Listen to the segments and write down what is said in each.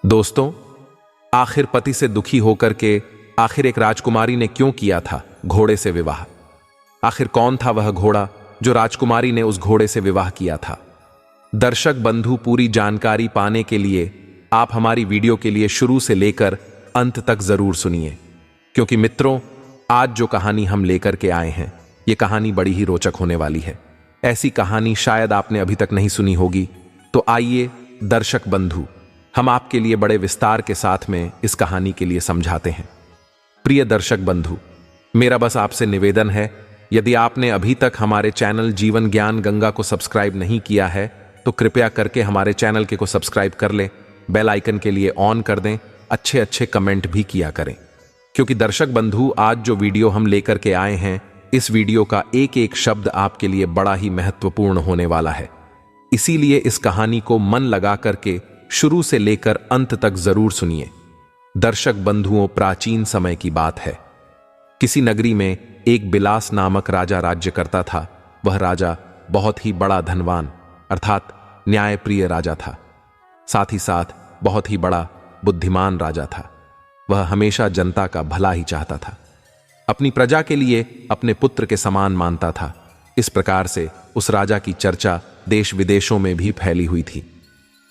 दोस्तों, आखिर पति से दुखी होकर के आखिर एक राजकुमारी ने क्यों किया था घोड़े से विवाह? आखिर कौन था वह घोड़ा जो राजकुमारी ने उस घोड़े से विवाह किया था? दर्शक बंधु, पूरी जानकारी पाने के लिए आप हमारी वीडियो के लिए शुरू से लेकर अंत तक जरूर सुनिए, क्योंकि मित्रों, आज जो कहानी हम लेकर के आए हैं, ये कहानी बड़ी ही रोचक होने वाली है। ऐसी कहानी शायद आपने अभी तक नहीं सुनी होगी। तो आइए दर्शक बंधु, हम आपके लिए बड़े विस्तार के साथ में इस कहानी के लिए समझाते हैं। प्रिय दर्शक बंधु, मेरा बस आपसे निवेदन है, यदि आपने अभी तक हमारे चैनल जीवन ज्ञान गंगा को सब्सक्राइब नहीं किया है तो कृपया करके हमारे चैनल को सब्सक्राइब कर लें, बेल आइकन के लिए ऑन कर दें, अच्छे अच्छे कमेंट भी किया करें। क्योंकि दर्शक बंधु, आज जो वीडियो हम लेकर के आए हैं, इस वीडियो का एक एक शब्द आपके लिए बड़ा ही महत्वपूर्ण होने वाला है। इसीलिए इस कहानी को मन लगा करके शुरू से लेकर अंत तक जरूर सुनिए। दर्शक बंधुओं, प्राचीन समय की बात है। किसी नगरी में एक बिलास नामक राजा राज्य करता था। वह राजा बहुत ही बड़ा धनवान अर्थात न्यायप्रिय राजा था। साथ ही साथ बहुत ही बड़ा बुद्धिमान राजा था। वह हमेशा जनता का भला ही चाहता था। अपनी प्रजा के लिए अपने पुत्र के समान मानता था। इस प्रकार से उस राजा की चर्चा देश विदेशों में भी फैली हुई थी।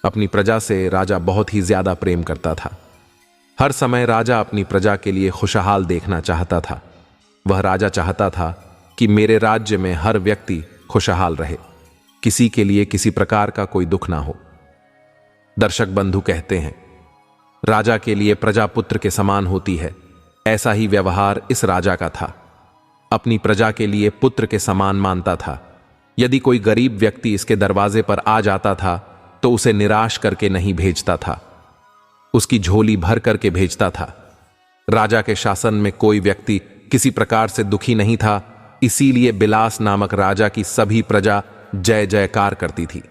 अपनी प्रजा से राजा बहुत ही ज्यादा प्रेम करता था। हर समय राजा अपनी प्रजा के लिए खुशहाल देखना चाहता था। वह राजा चाहता था कि मेरे राज्य में हर व्यक्ति खुशहाल रहे, किसी के लिए किसी प्रकार का कोई दुख ना हो। दर्शक बंधु कहते हैं, राजा के लिए प्रजा पुत्र के समान होती है। ऐसा ही व्यवहार इस राजा का था। अपनी प्रजा के लिए पुत्र के समान मानता था। यदि कोई गरीब व्यक्ति इसके दरवाजे पर आ जाता था तो उसे निराश करके नहीं भेजता था, उसकी झोली भर करके भेजता था। राजा के शासन में कोई व्यक्ति किसी प्रकार से दुखी नहीं था। इसीलिए बिलास नामक राजा की सभी प्रजा जय जयकार करती थी।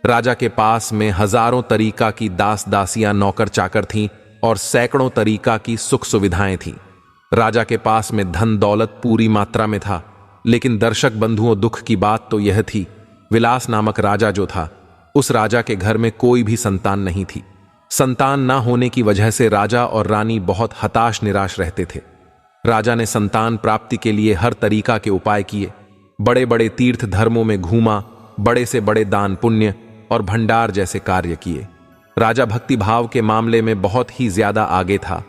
राजा के पास में हजारों तरीका की दास दासियां नौकर चाकर थीं और सैकड़ों तरीका की सुख सुविधाएं थीं। राजा के पास में धन दौलत पूरी मात्रा में था। लेकिन दर्शक बंधुओं, दुख की बात तो यह थी, विलास नामक राजा जो था, उस राजा के घर में कोई भी संतान नहीं थी। संतान ना होने की वजह से राजा और रानी बहुत हताश निराश रहते थे। राजा ने संतान प्राप्ति के लिए हर तरीका के उपाय किए। बड़े बड़े तीर्थ धर्मों में घूमा, बड़े से बड़े दान पुण्य और भंडार जैसे कार्य किए। राजा भक्ति भाव के मामले में बहुत ही ज्यादा आगे था।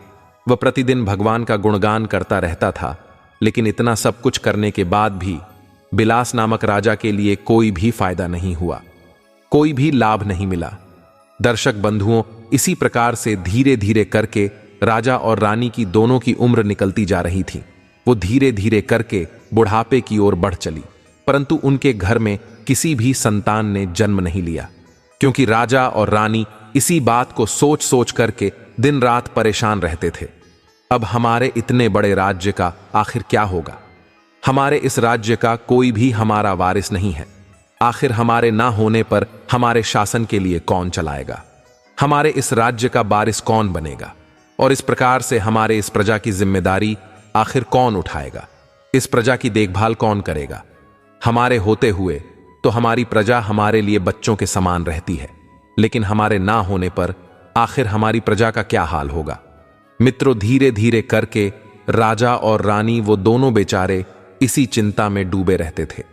वह प्रतिदिन भगवान का गुणगान करता रहता था। लेकिन इतना सब कुछ करने के बाद भी बिलास नामक राजा के लिए कोई भी फायदा नहीं हुआ, कोई भी लाभ नहीं मिला। दर्शक बंधुओं, इसी प्रकार से धीरे धीरे करके राजा और रानी की दोनों की उम्र निकलती जा रही थी। वो धीरे धीरे करके बुढ़ापे की ओर बढ़ चली, परंतु उनके घर में किसी भी संतान ने जन्म नहीं लिया, क्योंकि राजा और रानी इसी बात को सोच सोच करके दिन रात परेशान रहते थे। अब हमारे इतने बड़े राज्य का आखिर क्या होगा? हमारे इस राज्य का कोई भी हमारा वारिस नहीं है। आखिर हमारे ना होने पर हमारे शासन के लिए कौन चलाएगा? हमारे इस राज्य का वारिस कौन बनेगा? और इस प्रकार से हमारे इस प्रजा की जिम्मेदारी आखिर कौन उठाएगा? इस प्रजा की देखभाल कौन करेगा? हमारे होते हुए तो हमारी प्रजा हमारे लिए बच्चों के समान रहती है, लेकिन हमारे ना होने पर आखिर हमारी प्रजा का क्या हाल होगा? मित्रों, धीरे धीरे करके राजा और रानी, वो दोनों बेचारे इसी चिंता में डूबे रहते थे।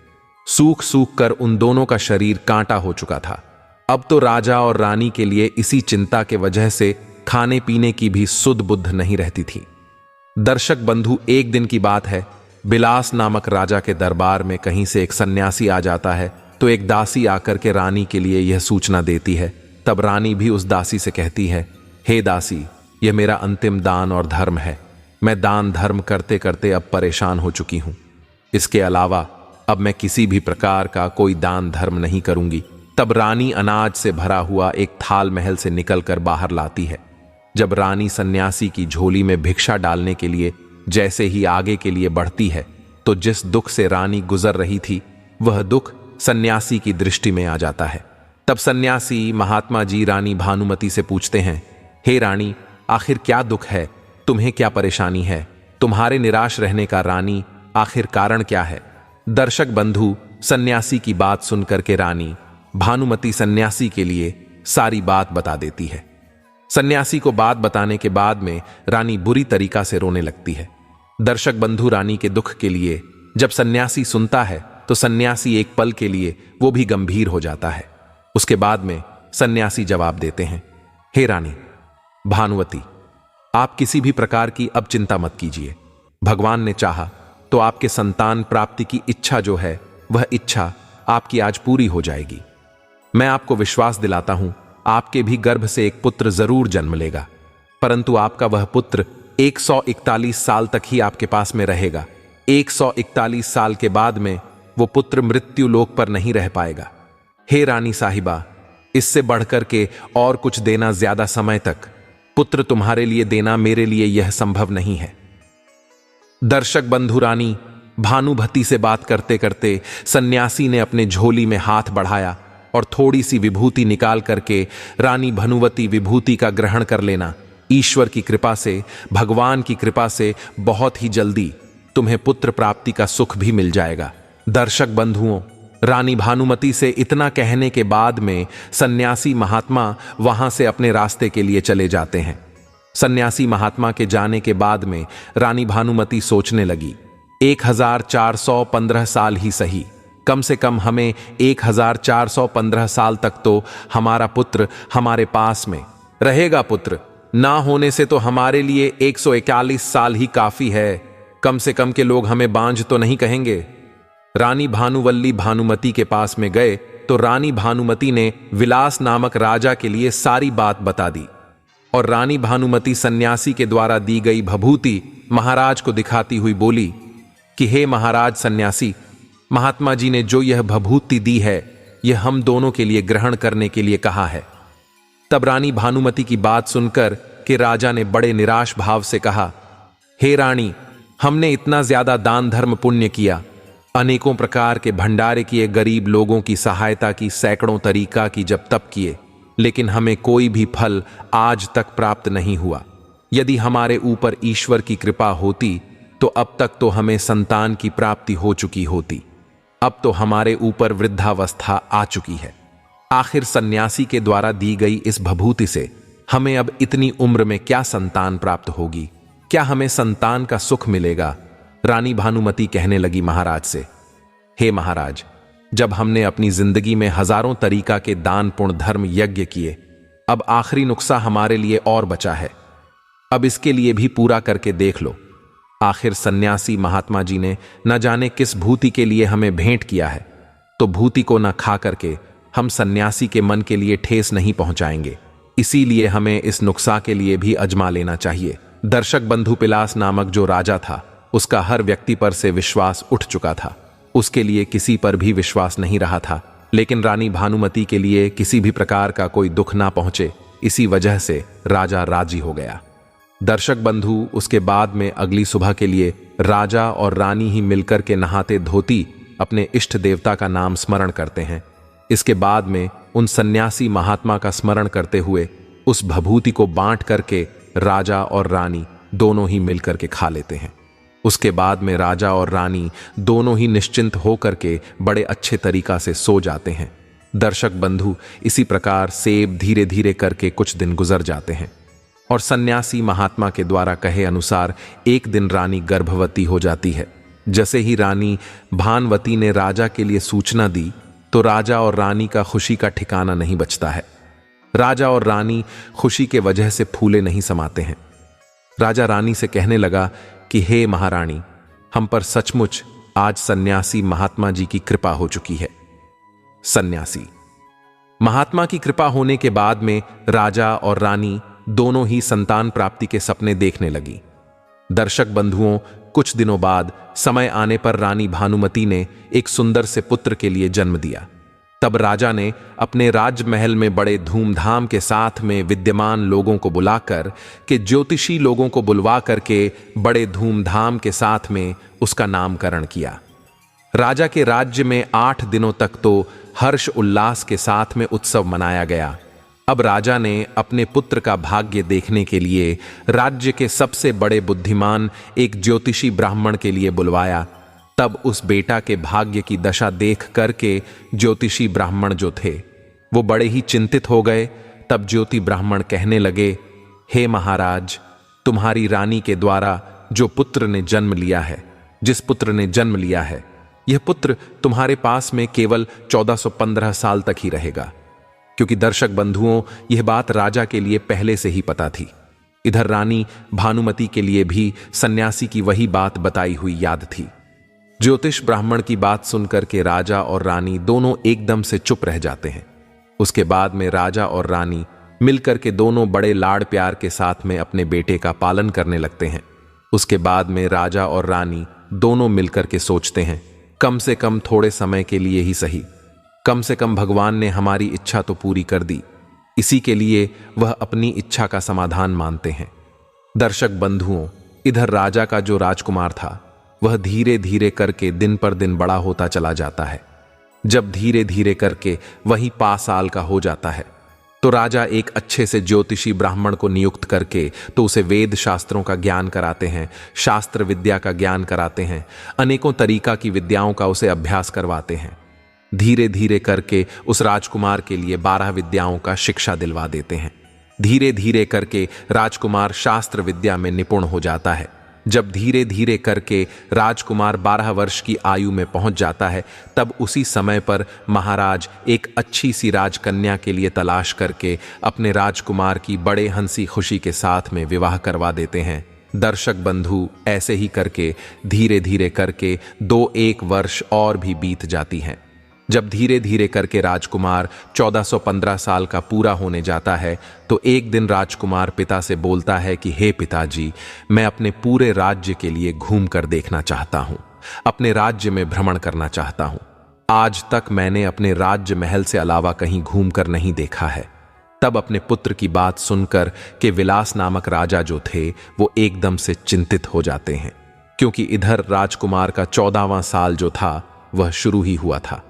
सूख सूख कर उन दोनों का शरीर कांटा हो चुका था। अब तो राजा और रानी के लिए इसी चिंता के वजह से खाने पीने की भी सुध बुद्ध नहीं रहती थी। दर्शक बंधु, एक दिन की बात है, बिलास नामक राजा के दरबार में कहीं से एक सन्यासी आ जाता है। तो एक दासी आकर के रानी के लिए यह सूचना देती है। तब रानी भी उस दासी से कहती है, हे दासी, यह मेरा अंतिम दान और धर्म है। मैं दान धर्म करते करते अब परेशान हो चुकी हूं। इसके अलावा अब मैं किसी भी प्रकार का कोई दान धर्म नहीं करूंगी। तब रानी अनाज से भरा हुआ एक थाल महल से निकलकर बाहर लाती है। जब रानी सन्यासी की झोली में भिक्षा डालने के लिए जैसे ही आगे के लिए बढ़ती है, तो जिस दुख से रानी गुजर रही थी, वह दुख सन्यासी की दृष्टि में आ जाता है। तब सन्यासी महात्मा जी रानी भानुमति से पूछते हैं, हे रानी, आखिर क्या दुख है? तुम्हें क्या परेशानी है? तुम्हारे निराश रहने का रानी आखिर कारण क्या है? दर्शक बंधु, सन्यासी की बात सुनकर के रानी भानुमति सन्यासी के लिए सारी बात बता देती है। सन्यासी को बात बताने के बाद में रानी बुरी तरीका से रोने लगती है। दर्शक बंधु, रानी के दुख के लिए जब सन्यासी सुनता है तो सन्यासी एक पल के लिए वो भी गंभीर हो जाता है। उसके बाद में सन्यासी जवाब देते हैं, हे रानी भानुवती, आप किसी भी प्रकार की अब चिंता मत कीजिए। भगवान ने चाहा तो आपके संतान प्राप्ति की इच्छा जो है वह इच्छा आपकी आज पूरी हो जाएगी। मैं आपको विश्वास दिलाता हूं, आपके भी गर्भ से एक पुत्र जरूर जन्म लेगा, परंतु आपका वह पुत्र 141 साल तक ही आपके पास में रहेगा। 141 साल के बाद में वो पुत्र मृत्यु लोक पर नहीं रह पाएगा। हे रानी साहिबा, इससे बढ़कर के और कुछ देना ज्यादा समय तक पुत्र तुम्हारे लिए देना मेरे लिए यह संभव नहीं है। दर्शक बंधु, रानी भानुवती से बात करते करते सन्यासी ने अपने झोली में हाथ बढ़ाया और थोड़ी सी विभूति निकाल करके, रानी भानुवती, विभूति का ग्रहण कर लेना। ईश्वर की कृपा से, भगवान की कृपा से बहुत ही जल्दी तुम्हें पुत्र प्राप्ति का सुख भी मिल जाएगा। दर्शक बंधुओं, रानी भानुमती से इतना कहने के बाद में सन्यासी महात्मा वहां से अपने रास्ते के लिए चले जाते हैं। सन्यासी महात्मा के जाने के बाद में रानी भानुमती सोचने लगी, 1415 साल ही सही, कम से कम हमें 1415 साल तक तो हमारा पुत्र हमारे पास में रहेगा। पुत्र ना होने से तो हमारे लिए 141 साल ही काफी है। कम से कम के लोग हमें बांझ तो नहीं कहेंगे। रानी भानुवल्ली भानुमती के पास में गए तो रानी भानुमती ने विलास नामक राजा के लिए सारी बात बता दी और रानी भानुमती सन्यासी के द्वारा दी गई भभूति महाराज को दिखाती हुई बोली कि हे महाराज सन्यासी, महात्मा जी ने जो यह भभूति दी है यह हम दोनों के लिए ग्रहण करने के लिए कहा है। तब रानी भानुमती की बात सुनकर कि राजा ने बड़े निराश भाव से कहा, हे रानी, हमने इतना ज्यादा दान धर्म पुण्य किया, अनेकों प्रकार के भंडारे किए, गरीब लोगों की सहायता की, सैकड़ों तरीका की जब तप किए, लेकिन हमें कोई भी फल आज तक प्राप्त नहीं हुआ। यदि हमारे ऊपर ईश्वर की कृपा होती तो अब तक तो हमें संतान की प्राप्ति हो चुकी होती। अब तो हमारे ऊपर वृद्धावस्था आ चुकी है। आखिर सन्यासी के द्वारा दी गई इस भभूति से हमें अब इतनी उम्र में क्या संतान प्राप्त होगी? क्या हमें संतान का सुख मिलेगा? रानी भानुमती कहने लगी महाराज से, हे महाराज, जब हमने अपनी जिंदगी में हजारों तरीका के दान पुण्य धर्म यज्ञ किए, अब आखिरी नुक्सा हमारे लिए और बचा है। अब इसके लिए भी पूरा करके देख लो। आखिर सन्यासी महात्मा जी ने न जाने किस भूति के लिए हमें भेंट किया है, तो भूति को न खा करके हम सन्यासी के मन के लिए ठेस नहीं पहुंचाएंगे। इसीलिए हमें इस नुक्सा के लिए भी अजमा लेना चाहिए। दर्शक बंधु, पिलास नामक जो राजा था उसका हर व्यक्ति पर से विश्वास उठ चुका था। उसके लिए किसी पर भी विश्वास नहीं रहा था, लेकिन रानी भानुमती के लिए किसी भी प्रकार का कोई दुख ना पहुंचे, इसी वजह से राजा राजी हो गया। दर्शक बंधु, उसके बाद में अगली सुबह के लिए राजा और रानी ही मिलकर के नहाते धोती अपने इष्ट देवता का नाम स्मरण करते हैं। इसके बाद में उन सन्यासी महात्मा का स्मरण करते हुए उस भभूति को बांट करके राजा और रानी दोनों ही मिलकर के खा लेते हैं। उसके बाद में राजा और रानी दोनों ही निश्चिंत होकर के बड़े अच्छे तरीका से सो जाते हैं। दर्शक बंधु, इसी प्रकार सेब धीरे धीरे करके कुछ दिन गुजर जाते हैं और सन्यासी महात्मा के द्वारा कहे अनुसार एक दिन रानी गर्भवती हो जाती है। जैसे ही रानी भानुवती ने राजा के लिए सूचना दी तो राजा और रानी का खुशी का ठिकाना नहीं बचता है। राजा और रानी खुशी के वजह से फूले नहीं समाते हैं। राजा रानी से कहने लगा कि हे महारानी, हम पर सचमुच आज सन्यासी महात्मा जी की कृपा हो चुकी है। सन्यासी महात्मा की कृपा होने के बाद में राजा और रानी दोनों ही संतान प्राप्ति के सपने देखने लगी। दर्शक बंधुओं, कुछ दिनों बाद समय आने पर रानी भानुमती ने एक सुंदर से पुत्र के लिए जन्म दिया। तब राजा ने अपने राजमहल में बड़े धूमधाम के साथ में विद्यमान लोगों को बुलाकर के ज्योतिषी लोगों को बुलवा करके बड़े धूमधाम के साथ में उसका नामकरण किया। राजा के राज्य में 8 दिनों तक तो हर्ष उल्लास के साथ में उत्सव मनाया गया। अब राजा ने अपने पुत्र का भाग्य देखने के लिए राज्य के सबसे बड़े बुद्धिमान एक ज्योतिषी ब्राह्मण के लिए बुलवाया। तब उस बेटा के भाग्य की दशा देख करके ज्योतिषी ब्राह्मण जो थे वो बड़े ही चिंतित हो गए तब ज्योति ब्राह्मण कहने लगे, हे महाराज, तुम्हारी रानी के द्वारा जो पुत्र ने जन्म लिया है, जिस पुत्र ने जन्म लिया है, यह पुत्र तुम्हारे पास में केवल 1415 साल तक ही रहेगा। क्योंकि दर्शक बंधुओं, यह बात राजा के लिए पहले से ही पता थी। इधर रानी भानुमति के लिए भी सन्यासी की वही बात बताई हुई याद थी। ज्योतिष ब्राह्मण की बात सुनकर के राजा और रानी दोनों एकदम से चुप रह जाते हैं। उसके बाद में राजा और रानी मिलकर के दोनों बड़े लाड़ प्यार के साथ में अपने बेटे का पालन करने लगते हैं। उसके बाद में राजा और रानी दोनों मिलकर के सोचते हैं, कम से कम थोड़े समय के लिए ही सही, कम से कम भगवान ने हमारी इच्छा तो पूरी कर दी, इसी के लिए वह अपनी इच्छा का समाधान मानते हैं। दर्शक बंधुओं, इधर राजा का जो राजकुमार था वह धीरे धीरे करके दिन पर दिन बड़ा होता चला जाता है। जब धीरे धीरे करके वही 5 साल का हो जाता है तो राजा एक अच्छे से ज्योतिषी ब्राह्मण को नियुक्त करके तो उसे वेद शास्त्रों का ज्ञान कराते हैं, शास्त्र विद्या का ज्ञान कराते हैं, अनेकों तरीका की विद्याओं का उसे अभ्यास करवाते हैं। धीरे धीरे करके उस राजकुमार के लिए 12 विद्याओं का शिक्षा दिलवा देते हैं। धीरे धीरे करके राजकुमार शास्त्र विद्या में निपुण हो जाता है। जब धीरे धीरे करके राजकुमार 12 वर्ष की आयु में पहुंच जाता है, तब उसी समय पर महाराज एक अच्छी सी राजकन्या के लिए तलाश करके अपने राजकुमार की बड़े हंसी खुशी के साथ में विवाह करवा देते हैं। दर्शक बंधु, ऐसे ही करके धीरे धीरे करके 2-1 वर्ष और भी बीत जाती हैं। जब धीरे धीरे करके राजकुमार 1415 साल का पूरा होने जाता है तो एक दिन राजकुमार पिता से बोलता है कि हे पिताजी, मैं अपने पूरे राज्य के लिए घूम कर देखना चाहता हूं, अपने राज्य में भ्रमण करना चाहता हूं। आज तक मैंने अपने राज्य महल से अलावा कहीं घूम कर नहीं देखा है। तब अपने पुत्र की बात सुनकर के विलास नामक राजा जो थे वो एकदम से चिंतित हो जाते हैं, क्योंकि इधर राजकुमार का 14वां साल जो था वह शुरू ही हुआ था।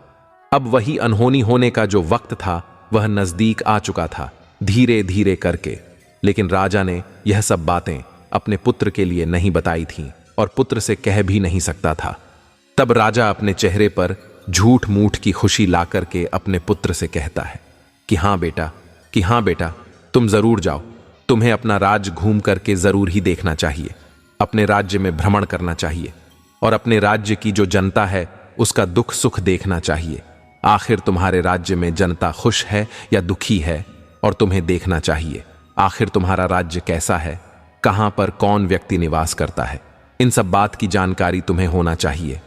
अब वही अनहोनी होने का जो वक्त था वह नजदीक आ चुका था धीरे धीरे करके। लेकिन राजा ने यह सब बातें अपने पुत्र के लिए नहीं बताई थीं और पुत्र से कह भी नहीं सकता था। तब राजा अपने चेहरे पर झूठ मूठ की खुशी ला करके अपने पुत्र से कहता है कि हाँ बेटा, तुम जरूर जाओ, तुम्हें अपना राज्य घूम करके जरूर ही देखना चाहिए, अपने राज्य में भ्रमण करना चाहिए और अपने राज्य की जो जनता है उसका दुख सुख देखना चाहिए। आखिर तुम्हारे राज्य में जनता खुश है या दुखी है, और तुम्हें देखना चाहिए आखिर तुम्हारा राज्य कैसा है, कहां पर कौन व्यक्ति निवास करता है। इन सब बात की जानकारी तुम्हें होना चाहिए,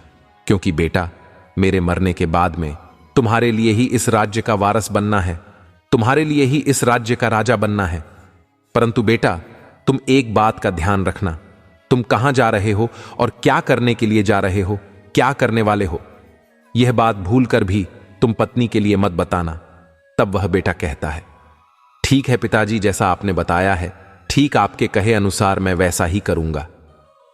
क्योंकि बेटा, मेरे मरने के बाद में तुम्हारे लिए ही इस राज्य का वारस बनना है, तुम्हारे लिए ही इस राज्य का राजा बनना है। परंतु बेटा, तुम एक बात का ध्यान रखना, तुम कहां जा रहे हो और क्या करने के लिए जा रहे हो, क्या करने वाले हो, यह बात भूल कर भी तुम पत्नी के लिए मत बताना। तब वह बेटा कहता है, ठीक है पिताजी, जैसा आपने बताया है, ठीक आपके कहे अनुसार मैं वैसा ही करूंगा।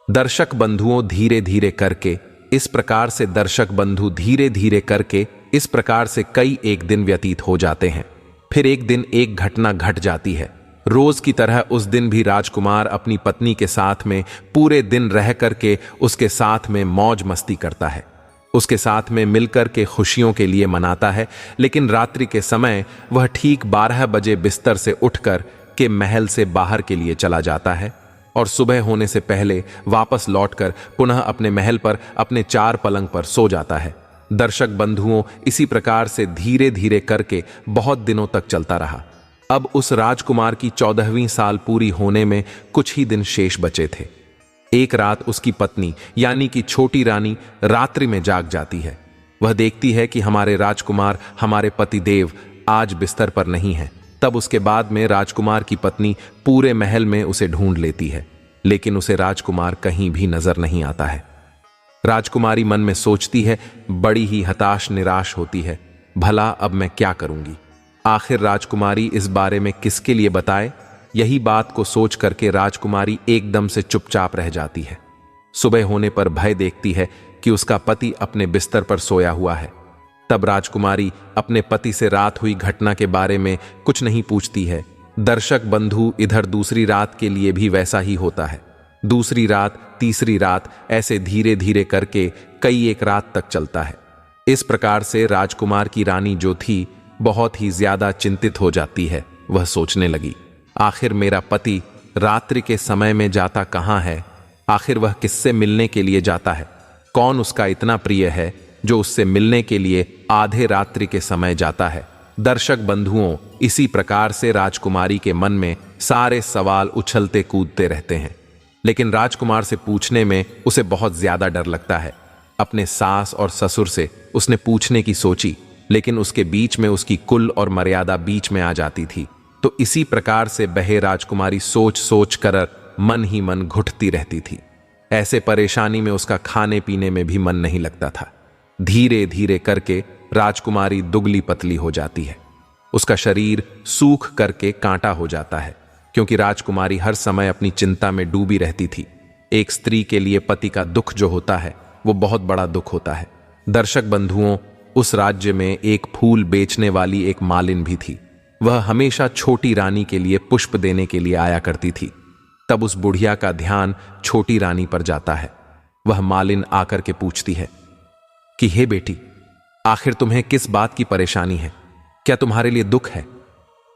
दर्शक बंधुओं, धीरे धीरे करके इस प्रकार से दर्शक बंधु धीरे धीरे करके इस प्रकार से कई एक दिन व्यतीत हो जाते हैं। फिर एक दिन एक घटना घट जाती है। रोज की तरह उस दिन भी राजकुमार अपनी पत्नी के साथ में पूरे दिन रह करके उसके साथ में मौज मस्ती करता है, उसके साथ में मिलकर के खुशियों के लिए मनाता है। लेकिन रात्रि के समय वह ठीक 12 बजे बिस्तर से उठकर के महल से बाहर के लिए चला जाता है और सुबह होने से पहले वापस लौटकर पुनः अपने महल पर अपने 4 पलंग पर सो जाता है। दर्शक बंधुओं, इसी प्रकार से धीरे धीरे करके बहुत दिनों तक चलता रहा। अब उस राजकुमार की 14वीं साल पूरी होने में कुछ ही दिन शेष बचे थे। एक रात उसकी पत्नी यानी कि छोटी रानी रात्रि में जाग जाती है। वह देखती है कि हमारे राजकुमार, हमारे पतिदेव आज बिस्तर पर नहीं है। तब उसके बाद में राजकुमार की पत्नी पूरे महल में उसे ढूंढ लेती है, लेकिन उसे राजकुमार कहीं भी नजर नहीं आता है। राजकुमारी मन में सोचती है, बड़ी ही हताश निराश होती है, भला अब मैं क्या करूंगी। आखिर राजकुमारी इस बारे में किसके लिए बताए, यही बात को सोच करके राजकुमारी एकदम से चुपचाप रह जाती है। सुबह होने पर भय देखती है कि उसका पति अपने बिस्तर पर सोया हुआ है। तब राजकुमारी अपने पति से रात हुई घटना के बारे में कुछ नहीं पूछती है। दर्शक बंधु, इधर दूसरी रात के लिए भी वैसा ही होता है। दूसरी रात, तीसरी रात, ऐसे धीरे धीरे करके कई एक रात तक चलता है। इस प्रकार से राजकुमार की रानी जो थी बहुत ही ज्यादा चिंतित हो जाती है। वह सोचने लगी, आखिर मेरा पति रात्रि के समय में जाता कहाँ है? आखिर वह किससे मिलने के लिए जाता है? कौन उसका इतना प्रिय है जो उससे मिलने के लिए आधे रात्रि के समय जाता है? दर्शक बंधुओं, इसी प्रकार से राजकुमारी के मन में सारे सवाल उछलते कूदते रहते हैं, लेकिन राजकुमार से पूछने में उसे बहुत ज्यादा डर लगता है। अपने सास और ससुर से उसने पूछने की सोची, लेकिन उसके बीच में उसकी कुल और मर्यादा बीच में आ जाती थी। तो इसी प्रकार से बहे राजकुमारी सोच सोच कर मन ही मन घुटती रहती थी। ऐसे परेशानी में उसका खाने पीने में भी मन नहीं लगता था। धीरे धीरे करके राजकुमारी दुबली पतली हो जाती है। उसका शरीर सूख करके कांटा हो जाता है, क्योंकि राजकुमारी हर समय अपनी चिंता में डूबी रहती थी। एक स्त्री के लिए पति का दुख जो होता है वो बहुत बड़ा दुख होता है। दर्शक बंधुओं, उस राज्य में एक फूल बेचने वाली एक मालिन भी थी। वह हमेशा छोटी रानी के लिए पुष्प देने के लिए आया करती थी। तब उस बुढ़िया का ध्यान छोटी रानी पर जाता है। वह मालिन आकर के पूछती है कि हे बेटी, आखिर तुम्हें किस बात की परेशानी है? क्या तुम्हारे लिए दुख है?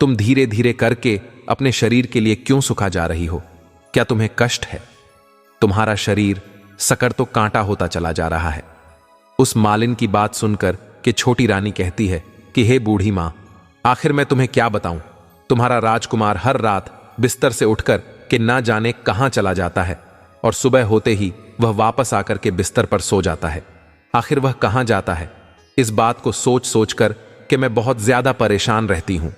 तुम धीरे धीरे करके अपने शरीर के लिए क्यों सुखा जा रही हो? क्या तुम्हें कष्ट है? तुम्हारा शरीर सकर तो कांटा होता चला जा रहा है। उस मालिन की बात सुनकर कि छोटी रानी कहती है कि हे बूढ़ी मां, आखिर मैं तुम्हें क्या बताऊं? तुम्हारा राजकुमार हर रात बिस्तर से उठकर कि ना जाने कहां चला जाता है, और सुबह होते ही वह वापस आकर के बिस्तर पर सो जाता है। आखिर वह कहां जाता है? इस बात को सोच सोचकर कि मैं बहुत ज्यादा परेशान रहती हूं।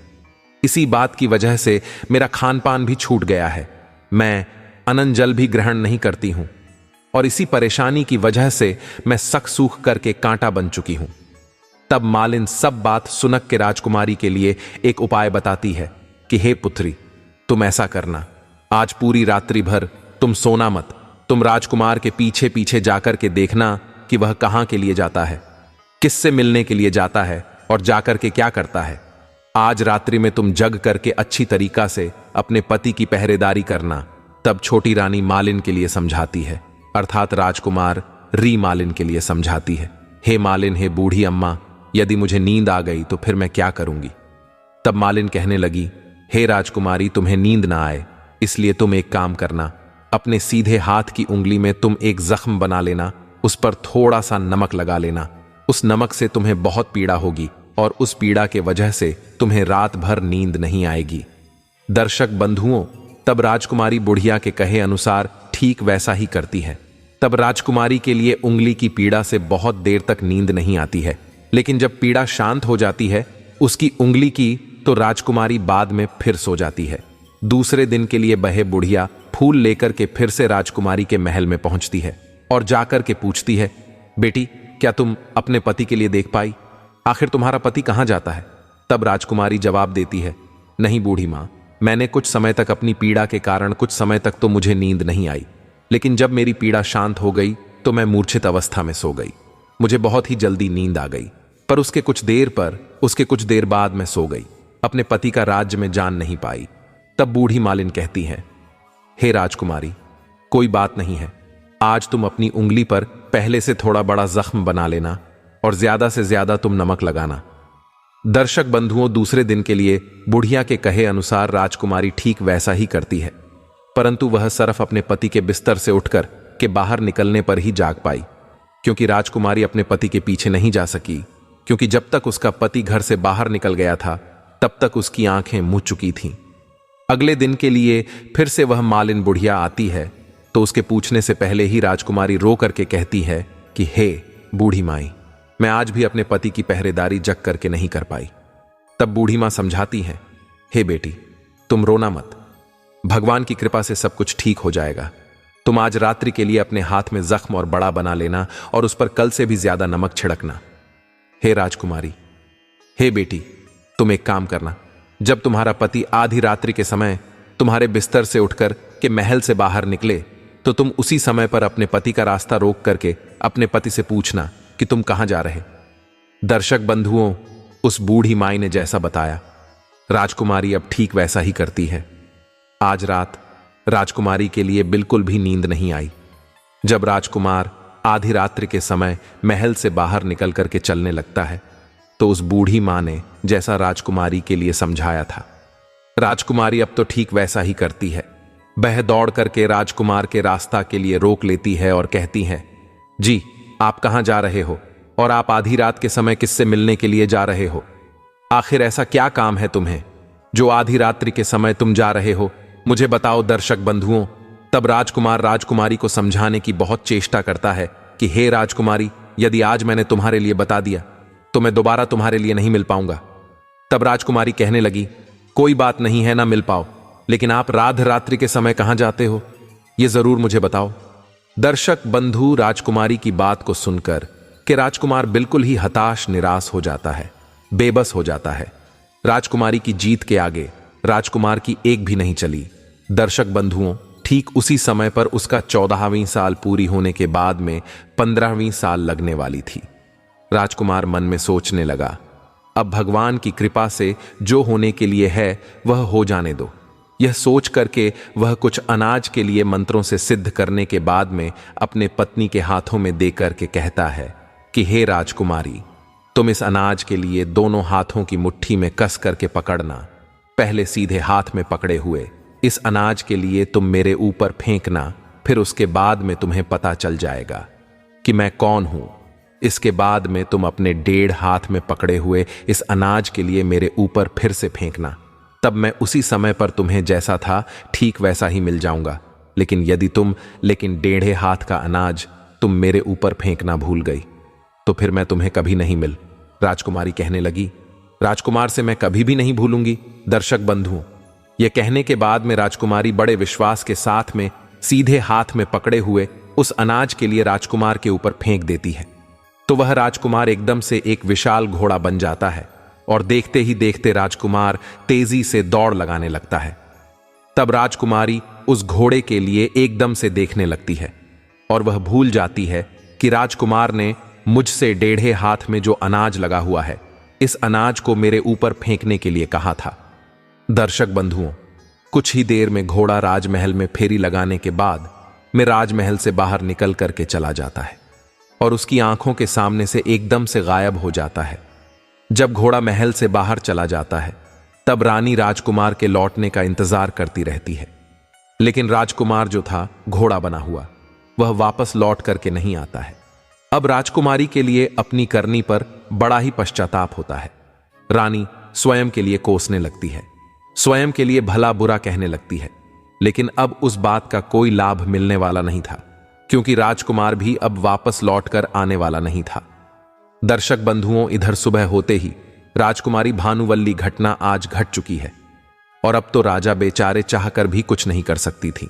इसी बात की वजह से मेरा खान पान भी छूट गया है। मैं अनन जल भी ग्रहण नहीं करती हूं, और इसी परेशानी की वजह से मैं सक सूख करके कांटा बन चुकी हूं। तब मालिन सब बात सुनक के राजकुमारी के लिए एक उपाय बताती है कि हे पुत्री, तुम ऐसा करना, आज पूरी रात्रि भर तुम सोना मत। तुम राजकुमार के पीछे पीछे जाकर के देखना कि वह कहां के लिए जाता है, किससे मिलने के लिए जाता है और जाकर के क्या करता है। आज रात्रि में तुम जग करके अच्छी तरीका से अपने पति की पहरेदारी करना। तब छोटी रानी मालिन के लिए समझाती है, अर्थात राजकुमार री मालिन के लिए समझाती है, हे मालिन, हे बूढ़ी अम्मा, यदि मुझे नींद आ गई तो फिर मैं क्या करूंगी? तब मालिन कहने लगी, हे राजकुमारी, तुम्हें नींद ना आए इसलिए तुम एक काम करना, अपने सीधे हाथ की उंगली में तुम एक जख्म बना लेना, उस पर थोड़ा सा नमक लगा लेना। उस नमक से तुम्हें बहुत पीड़ा होगी और उस पीड़ा के वजह से तुम्हें रात भर नींद नहीं आएगी। दर्शक बंधुओं, तब राजकुमारी बुढ़िया के कहे अनुसार ठीक वैसा ही करती है। तब राजकुमारी के लिए उंगली की पीड़ा से बहुत देर तक नींद नहीं आती है, लेकिन जब पीड़ा शांत हो जाती है उसकी उंगली की, तो राजकुमारी बाद में फिर सो जाती है। दूसरे दिन के लिए बहे बुढ़िया फूल लेकर के फिर से राजकुमारी के महल में पहुंचती है और जाकर के पूछती है, बेटी, क्या तुम अपने पति के लिए देख पाई? आखिर तुम्हारा पति कहां जाता है? तब राजकुमारी जवाब देती है, नहीं बूढ़ी मां, मैंने कुछ समय तक अपनी पीड़ा के कारण कुछ समय तक तो मुझे नींद नहीं आई, लेकिन जब मेरी पीड़ा शांत हो गई तो मैं मूर्छित अवस्था में सो गई। मुझे बहुत ही जल्दी नींद आ गई, पर उसके कुछ देर बाद मैं सो गई, अपने पति का राज्य में जान नहीं पाई। तब बूढ़ी मालिन कहती है, हे राजकुमारी, कोई बात नहीं है, आज तुम अपनी उंगली पर पहले से थोड़ा बड़ा जख्म बना लेना और ज्यादा से ज्यादा तुम नमक लगाना। दर्शक बंधुओं, दूसरे दिन के लिए बुढ़िया के कहे अनुसार राजकुमारी ठीक वैसा ही करती है, परंतु वह सिर्फ अपने पति के बिस्तर से उठकर के बाहर निकलने पर ही जाग पाई, क्योंकि राजकुमारी अपने पति के पीछे नहीं जा सकी, क्योंकि जब तक उसका पति घर से बाहर निकल गया था तब तक उसकी आंखें मुझ चुकी थीं। अगले दिन के लिए फिर से वह मालिन बुढ़िया आती है, तो उसके पूछने से पहले ही राजकुमारी रो करके कहती है कि हे बूढ़ी माई, मैं आज भी अपने पति की पहरेदारी जग करके नहीं कर पाई। तब बूढ़ी मां समझाती है, हे बेटी, तुम रोना मत, भगवान की कृपा से सब कुछ ठीक हो जाएगा। तुम आज रात्रि के लिए अपने हाथ में जख्म और बड़ा बना लेना और उस पर कल से भी ज्यादा नमक छिड़कना। हे राजकुमारी, हे बेटी, तुम एक काम करना, जब तुम्हारा पति आधी रात्रि के समय तुम्हारे बिस्तर से उठकर के महल से बाहर निकले, तो तुम उसी समय पर अपने पति का रास्ता रोक करके अपने पति से पूछना कि तुम कहां जा रहे। दर्शक बंधुओं, उस बूढ़ी माई ने जैसा बताया, राजकुमारी अब ठीक वैसा ही करती है। आज रात राजकुमारी के लिए बिल्कुल भी नींद नहीं आई। जब राजकुमार आधी रात्रि के समय महल से बाहर निकल करके चलने लगता है, तो उस बूढ़ी मां ने जैसा राजकुमारी के लिए समझाया था राजकुमारी अब तो ठीक वैसा ही करती है। वह दौड़ करके राजकुमार के रास्ता के लिए रोक लेती है और कहती है, जी आप कहां जा रहे हो और आप आधी रात के समय किससे मिलने के लिए जा रहे हो? आखिर ऐसा क्या काम है तुम्हें जो आधी रात्रि के समय तुम जा रहे हो? मुझे बताओ दर्शक बंधुओं। तब राजकुमार राजकुमारी को समझाने की बहुत चेष्टा करता है कि हे राजकुमारी, यदि आज मैंने तुम्हारे लिए बता दिया तो मैं दोबारा तुम्हारे लिए नहीं मिल पाऊंगा। तब राजकुमारी कहने लगी, कोई बात नहीं है, ना मिल पाओ, लेकिन आप रात रात्रि के समय कहां जाते हो यह जरूर मुझे बताओ। दर्शक बंधु राजकुमारी की बात को सुनकर कि राजकुमार बिल्कुल ही हताश निराश हो जाता है, बेबस हो जाता है। राजकुमारी की जीत के आगे राजकुमार की एक भी नहीं चली। दर्शक बंधुओं, ठीक उसी समय पर उसका 14वीं साल पूरी होने के बाद में 15वीं साल लगने वाली थी। राजकुमार मन में सोचने लगा, अब भगवान की कृपा से जो होने के लिए है वह हो जाने दो। यह सोच करके वह कुछ अनाज के लिए मंत्रों से सिद्ध करने के बाद में अपने पत्नी के हाथों में देकर के कहता है कि हे राजकुमारी, तुम इस अनाज के लिए दोनों हाथों की मुट्ठी में कस करके पकड़ना। पहले सीधे हाथ में पकड़े हुए इस अनाज के लिए तुम मेरे ऊपर फेंकना, फिर उसके बाद में तुम्हें पता चल जाएगा कि मैं कौन हूं। इसके बाद में तुम अपने 1.5 हाथ में पकड़े हुए इस अनाज के लिए मेरे ऊपर फिर से फेंकना। तब मैं उसी समय पर तुम्हें जैसा था ठीक वैसा ही मिल जाऊंगा। लेकिन यदि तुम 1.5 हाथ का अनाज तुम मेरे ऊपर फेंकना भूल गई तो फिर मैं तुम्हें कभी नहीं मिल। राजकुमारी कहने लगी, राजकुमार से मैं कभी भी नहीं भूलूंगी। दर्शक बंधुओं, यह कहने के बाद में राजकुमारी बड़े विश्वास के साथ में सीधे हाथ में पकड़े हुए उस अनाज के लिए राजकुमार के ऊपर फेंक देती है। तो वह राजकुमार एकदम से एक विशाल घोड़ा बन जाता है और देखते ही देखते राजकुमार तेजी से दौड़ लगाने लगता है। तब राजकुमारी उस घोड़े के लिए एकदम से देखने लगती है और वह भूल जाती है कि राजकुमार ने मुझसे 1.5 हाथ में जो अनाज लगा हुआ है, इस अनाज को मेरे ऊपर फेंकने के लिए कहा था। दर्शक बंधुओं, कुछ ही देर में घोड़ा राजमहल में फेरी लगाने के बाद में राजमहल से बाहर निकल करके चला जाता है और उसकी आंखों के सामने से एकदम से गायब हो जाता है। जब घोड़ा महल से बाहर चला जाता है तब रानी राजकुमार के लौटने का इंतजार करती रहती है, लेकिन राजकुमार जो था घोड़ा बना हुआ वह वापस लौट करके नहीं आता है। अब राजकुमारी के लिए अपनी करनी पर बड़ा ही पश्चाताप होता है। रानी स्वयं के लिए कोसने लगती है, स्वयं के लिए भला बुरा कहने लगती है, लेकिन अब उस बात का कोई लाभ मिलने वाला नहीं था, क्योंकि राजकुमार भी अब वापस लौटकर आने वाला नहीं था। दर्शक बंधुओं, इधर सुबह होते ही राजकुमारी भानुवल्ली घटना आज घट चुकी है और अब तो राजा बेचारे चाहकर भी कुछ नहीं कर सकती थी।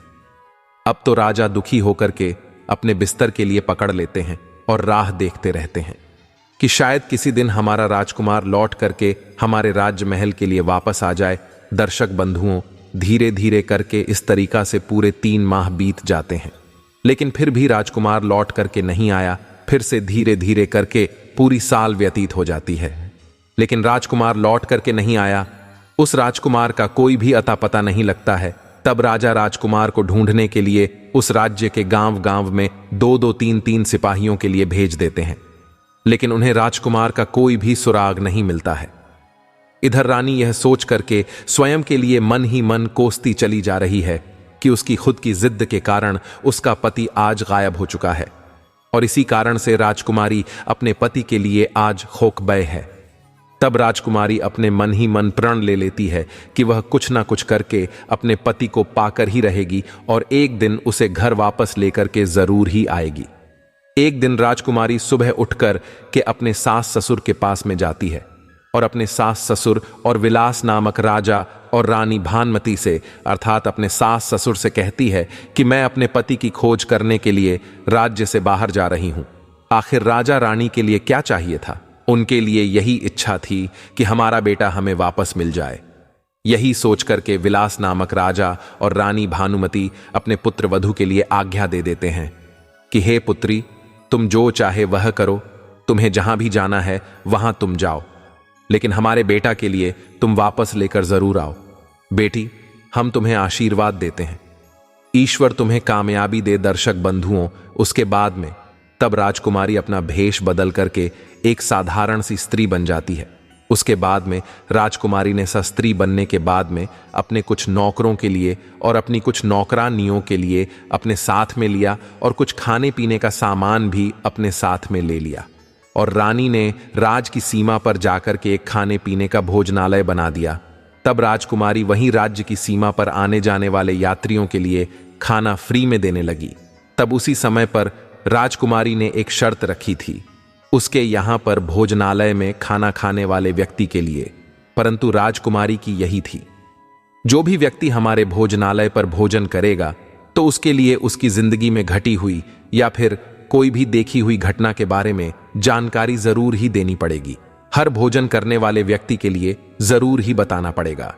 अब तो राजा दुखी होकर के अपने बिस्तर के लिए पकड़ लेते हैं और राह देखते रहते हैं कि शायद किसी दिन हमारा राजकुमार लौट करके हमारे राज्य महल के लिए वापस आ जाए। दर्शक बंधुओं, धीरे धीरे करके इस तरीका से पूरे 3 माह बीत जाते हैं, लेकिन फिर भी राजकुमार लौट करके नहीं आया। फिर से धीरे धीरे करके पूरी साल व्यतीत हो जाती है, लेकिन राजकुमार लौट करके नहीं आया। उस राजकुमार का कोई भी अता पता नहीं लगता है। तब राजा राजकुमार को ढूंढने के लिए उस राज्य के गांव गांव में 2-2, 3-3 सिपाहियों के लिए भेज देते हैं, लेकिन उन्हें राजकुमार का कोई भी सुराग नहीं मिलता है। इधर रानी यह सोच करके स्वयं के लिए मन ही मन कोसती चली जा रही है कि उसकी खुद की जिद के कारण उसका पति आज गायब हो चुका है और इसी कारण से राजकुमारी अपने पति के लिए आज खोकबय है। तब राजकुमारी अपने मन ही मन प्रण ले लेती है कि वह कुछ ना कुछ करके अपने पति को पाकर ही रहेगी और एक दिन उसे घर वापस लेकर के जरूर ही आएगी। एक दिन राजकुमारी सुबह उठकर के अपने सास ससुर के पास में जाती है और अपने सास ससुर और विलास नामक राजा और रानी भानुमती से अर्थात अपने सास ससुर से कहती है कि मैं अपने पति की खोज करने के लिए राज्य से बाहर जा रही हूं। आखिर राजा रानी के लिए क्या चाहिए था? उनके लिए यही इच्छा थी कि हमारा बेटा हमें वापस मिल जाए। यही सोच करके विलास नामक राजा और रानी भानुमती अपने पुत्र वधू के लिए आज्ञा दे देते हैं कि हे पुत्री, तुम जो चाहे वह करो, तुम्हें जहां भी जाना है वहां तुम जाओ, लेकिन हमारे बेटा के लिए तुम वापस लेकर जरूर आओ। बेटी, हम तुम्हें आशीर्वाद देते हैं, ईश्वर तुम्हें कामयाबी दे। दर्शक बंधुओं, उसके बाद में तब राजकुमारी अपना भेष बदल करके एक साधारण सी स्त्री बन जाती है उसके बाद में राजकुमारी ने शस्त्री बनने के बाद में अपने कुछ नौकरों के लिए और अपनी कुछ नौकरानियों के लिए अपने साथ में लिया और कुछ खाने पीने का सामान भी अपने साथ में ले लिया। और रानी ने राज की सीमा पर जाकर के एक खाने पीने का भोजनालय बना दिया। तब राजकुमारी वहीं राज्य की सीमा पर आने जाने वाले यात्रियों के लिए खाना फ्री में देने लगी। तब उसी समय पर राजकुमारी ने एक शर्त रखी थी, उसके यहां पर भोजनालय में खाना खाने वाले व्यक्ति के लिए। परंतु राजकुमारी की यही थी, जो भी व्यक्ति हमारे भोजनालय पर भोजन करेगा तो उसके लिए उसकी जिंदगी में घटी हुई या फिर कोई भी देखी हुई घटना के बारे में जानकारी जरूर ही देनी पड़ेगी। हर भोजन करने वाले व्यक्ति के लिए जरूर ही बताना पड़ेगा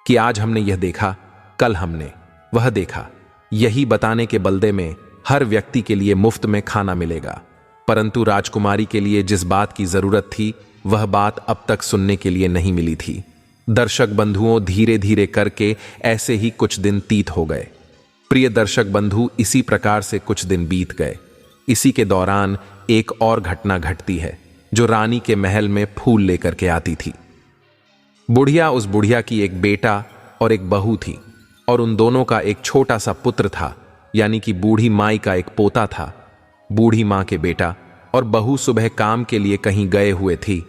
कि आज हमने यह देखा, कल हमने वह देखा। यही बताने के बलदे में हर व्यक्ति के लिए मुफ्त में खाना मिलेगा। परंतु राजकुमारी के लिए जिस बात की जरूरत थी वह बात अब तक सुनने के लिए नहीं मिली थी। दर्शक बंधुओं, धीरे धीरे करके ऐसे ही कुछ दिन तीत हो गए। प्रिय दर्शक बंधु, इसी प्रकार से कुछ दिन बीत गए। इसी के दौरान एक और घटना घटती है जो रानी के महल में फूल लेकर के आती थी। बुढ़िया, उस बुढ़िया की एक बेटा और एक बहू थी और उन दोनों का एक छोटा सा पुत्र था, यानी कि बूढ़ी माई का एक पोता था। बूढ़ी मां के बेटा और बहू सुबह काम के लिए कहीं गए हुए थी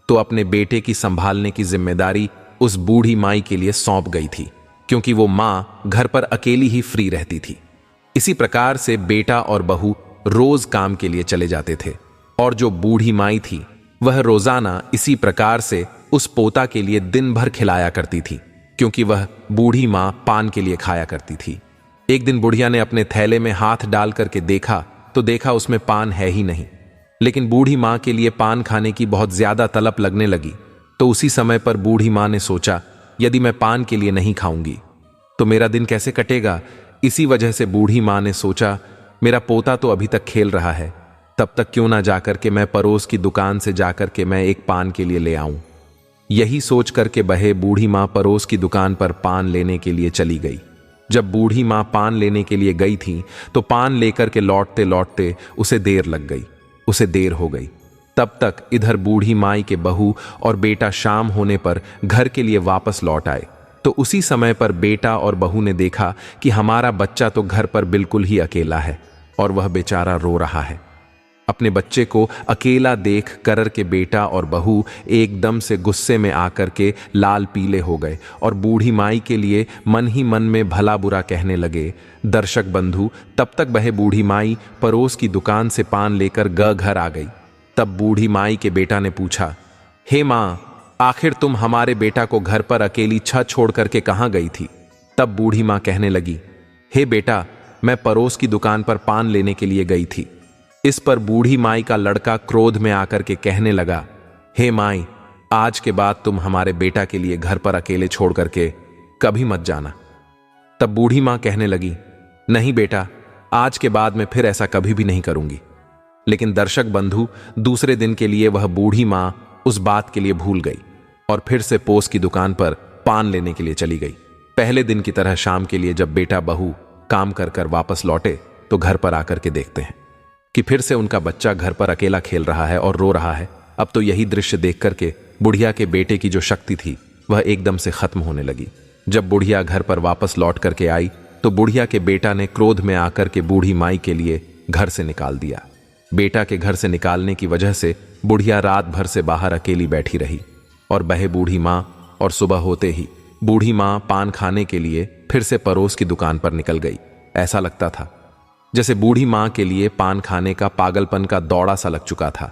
तो अपने बेटे की संभालने की जिम्मेदारी उस बूढ़ी माई के लिए सौंप गई थी, क्योंकि वो मां घर पर अकेली ही फ्री रहती थी। इसी प्रकार से बेटा और बहू रोज काम के लिए चले जाते थे और जो बूढ़ी माई थी वह रोजाना इसी प्रकार से उस पोता के लिए दिन भर खिलाया करती थी, क्योंकि वह बूढ़ी मां पान के लिए खाया करती थी। एक दिन बुढ़िया ने अपने थैले में हाथ डाल करके देखा तो देखा उसमें पान है ही नहीं। लेकिन बूढ़ी मां के लिए पान खाने की बहुत ज्यादा तलब लगने लगी। तो उसी समय पर बूढ़ी मां ने सोचा, यदि मैं पान के लिए नहीं खाऊंगी तो मेरा दिन कैसे कटेगा। इसी वजह से बूढ़ी मां ने सोचा, मेरा पोता तो अभी तक खेल रहा है, तब तक क्यों ना जाकर के मैं पड़ोस की दुकान से जाकर के मैं एक पान के लिए ले आऊं। यही सोच करके बहे बूढ़ी मां पड़ोस की दुकान पर पान लेने के लिए चली गई। जब बूढ़ी मां पान लेने के लिए गई थी तो पान लेकर के लौटते लौटते उसे देर लग गई, उसे देर हो गई। तब तक इधर बूढ़ी माई के बहू और बेटा शाम होने पर घर के लिए वापस लौट आए। तो उसी समय पर बेटा और बहू ने देखा कि हमारा बच्चा तो घर पर बिल्कुल ही अकेला है और वह बेचारा रो रहा है। अपने बच्चे को अकेला देख कर के बेटा और बहू एकदम से गुस्से में आकर के लाल पीले हो गए और बूढ़ी माई के लिए मन ही मन में भला बुरा कहने लगे। दर्शक बंधु, तब तक वह बूढ़ी माई पड़ोस की दुकान से पान लेकर घर आ गई। तब बूढ़ी माई के बेटा ने पूछा, हे मां, आखिर तुम हमारे बेटा को घर पर अकेली छत छोड़ करके कहां गई थी। तब बूढ़ी मां कहने लगी, हे बेटा, मैं पड़ोस की दुकान पर पान लेने के लिए गई थी। इस पर बूढ़ी माई का लड़का क्रोध में आकर के कहने लगा, हे माई, आज के बाद तुम हमारे बेटा के लिए घर पर अकेले छोड़ करके कभी मत जाना। तब बूढ़ी मां कहने लगी, नहीं बेटा, आज के बाद मैं फिर ऐसा कभी भी नहीं करूंगी। लेकिन दर्शक बंधु, दूसरे दिन के लिए वह बूढ़ी मां उस बात के लिए भूल गई और फिर से पोस की दुकान पर पान लेने के लिए चली गई। पहले दिन की तरह शाम के लिए जब बेटा बहू काम कर कर वापस लौटे तो घर पर आकर के देखते हैं कि फिर से उनका बच्चा घर पर अकेला खेल रहा है और रो रहा है। अब तो यही दृश्य देख करके बुढ़िया के बेटे की जो शक्ति थी वह एकदम से खत्म होने लगी। जब बुढ़िया घर पर वापस लौट करके आई तो बुढ़िया के बेटा ने क्रोध में आकर के बूढ़ी माई के लिए घर से निकाल दिया। बेटा के घर से निकालने की वजह से बुढ़िया रात भर से बाहर अकेली बैठी रही और बहे बूढ़ी मां, और सुबह होते ही बूढ़ी मां पान खाने के लिए फिर से पड़ोस की दुकान पर निकल गई। ऐसा लगता था जैसे बूढ़ी मां के लिए पान खाने का पागलपन का दौड़ा सा लग चुका था।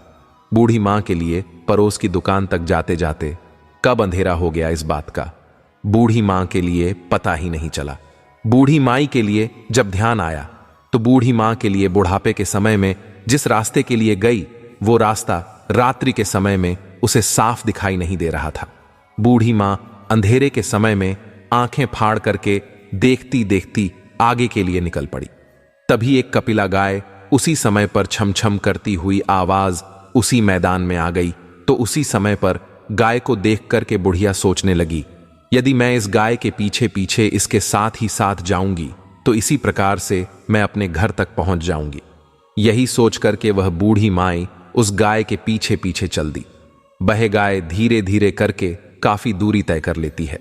बूढ़ी मां के लिए पड़ोस की दुकान तक जाते जाते कब अंधेरा हो गया इस बात का बूढ़ी मां के लिए पता ही नहीं चला। बूढ़ी माई के लिए जब ध्यान आया तो बूढ़ी मां के लिए बुढ़ापे के समय में जिस रास्ते के लिए गई वो रास्ता रात्रि के समय में उसे साफ दिखाई नहीं दे रहा था। बूढ़ी मां अंधेरे के समय में आंखें फाड़ करके देखती देखती आगे के लिए निकल पड़ी। तभी एक कपिला गाय उसी समय पर छमछम करती हुई आवाज उसी मैदान में आ गई। तो उसी समय पर गाय को देख करके बुढ़िया सोचने लगी, यदि मैं इस गाय के पीछे पीछे इसके साथ ही साथ जाऊंगी तो इसी प्रकार से मैं अपने घर तक पहुंच जाऊंगी। यही सोच करके वह बूढ़ी माई उस गाय के पीछे पीछे चल दी। बहे गाय धीरे धीरे करके काफी दूरी तय कर लेती है।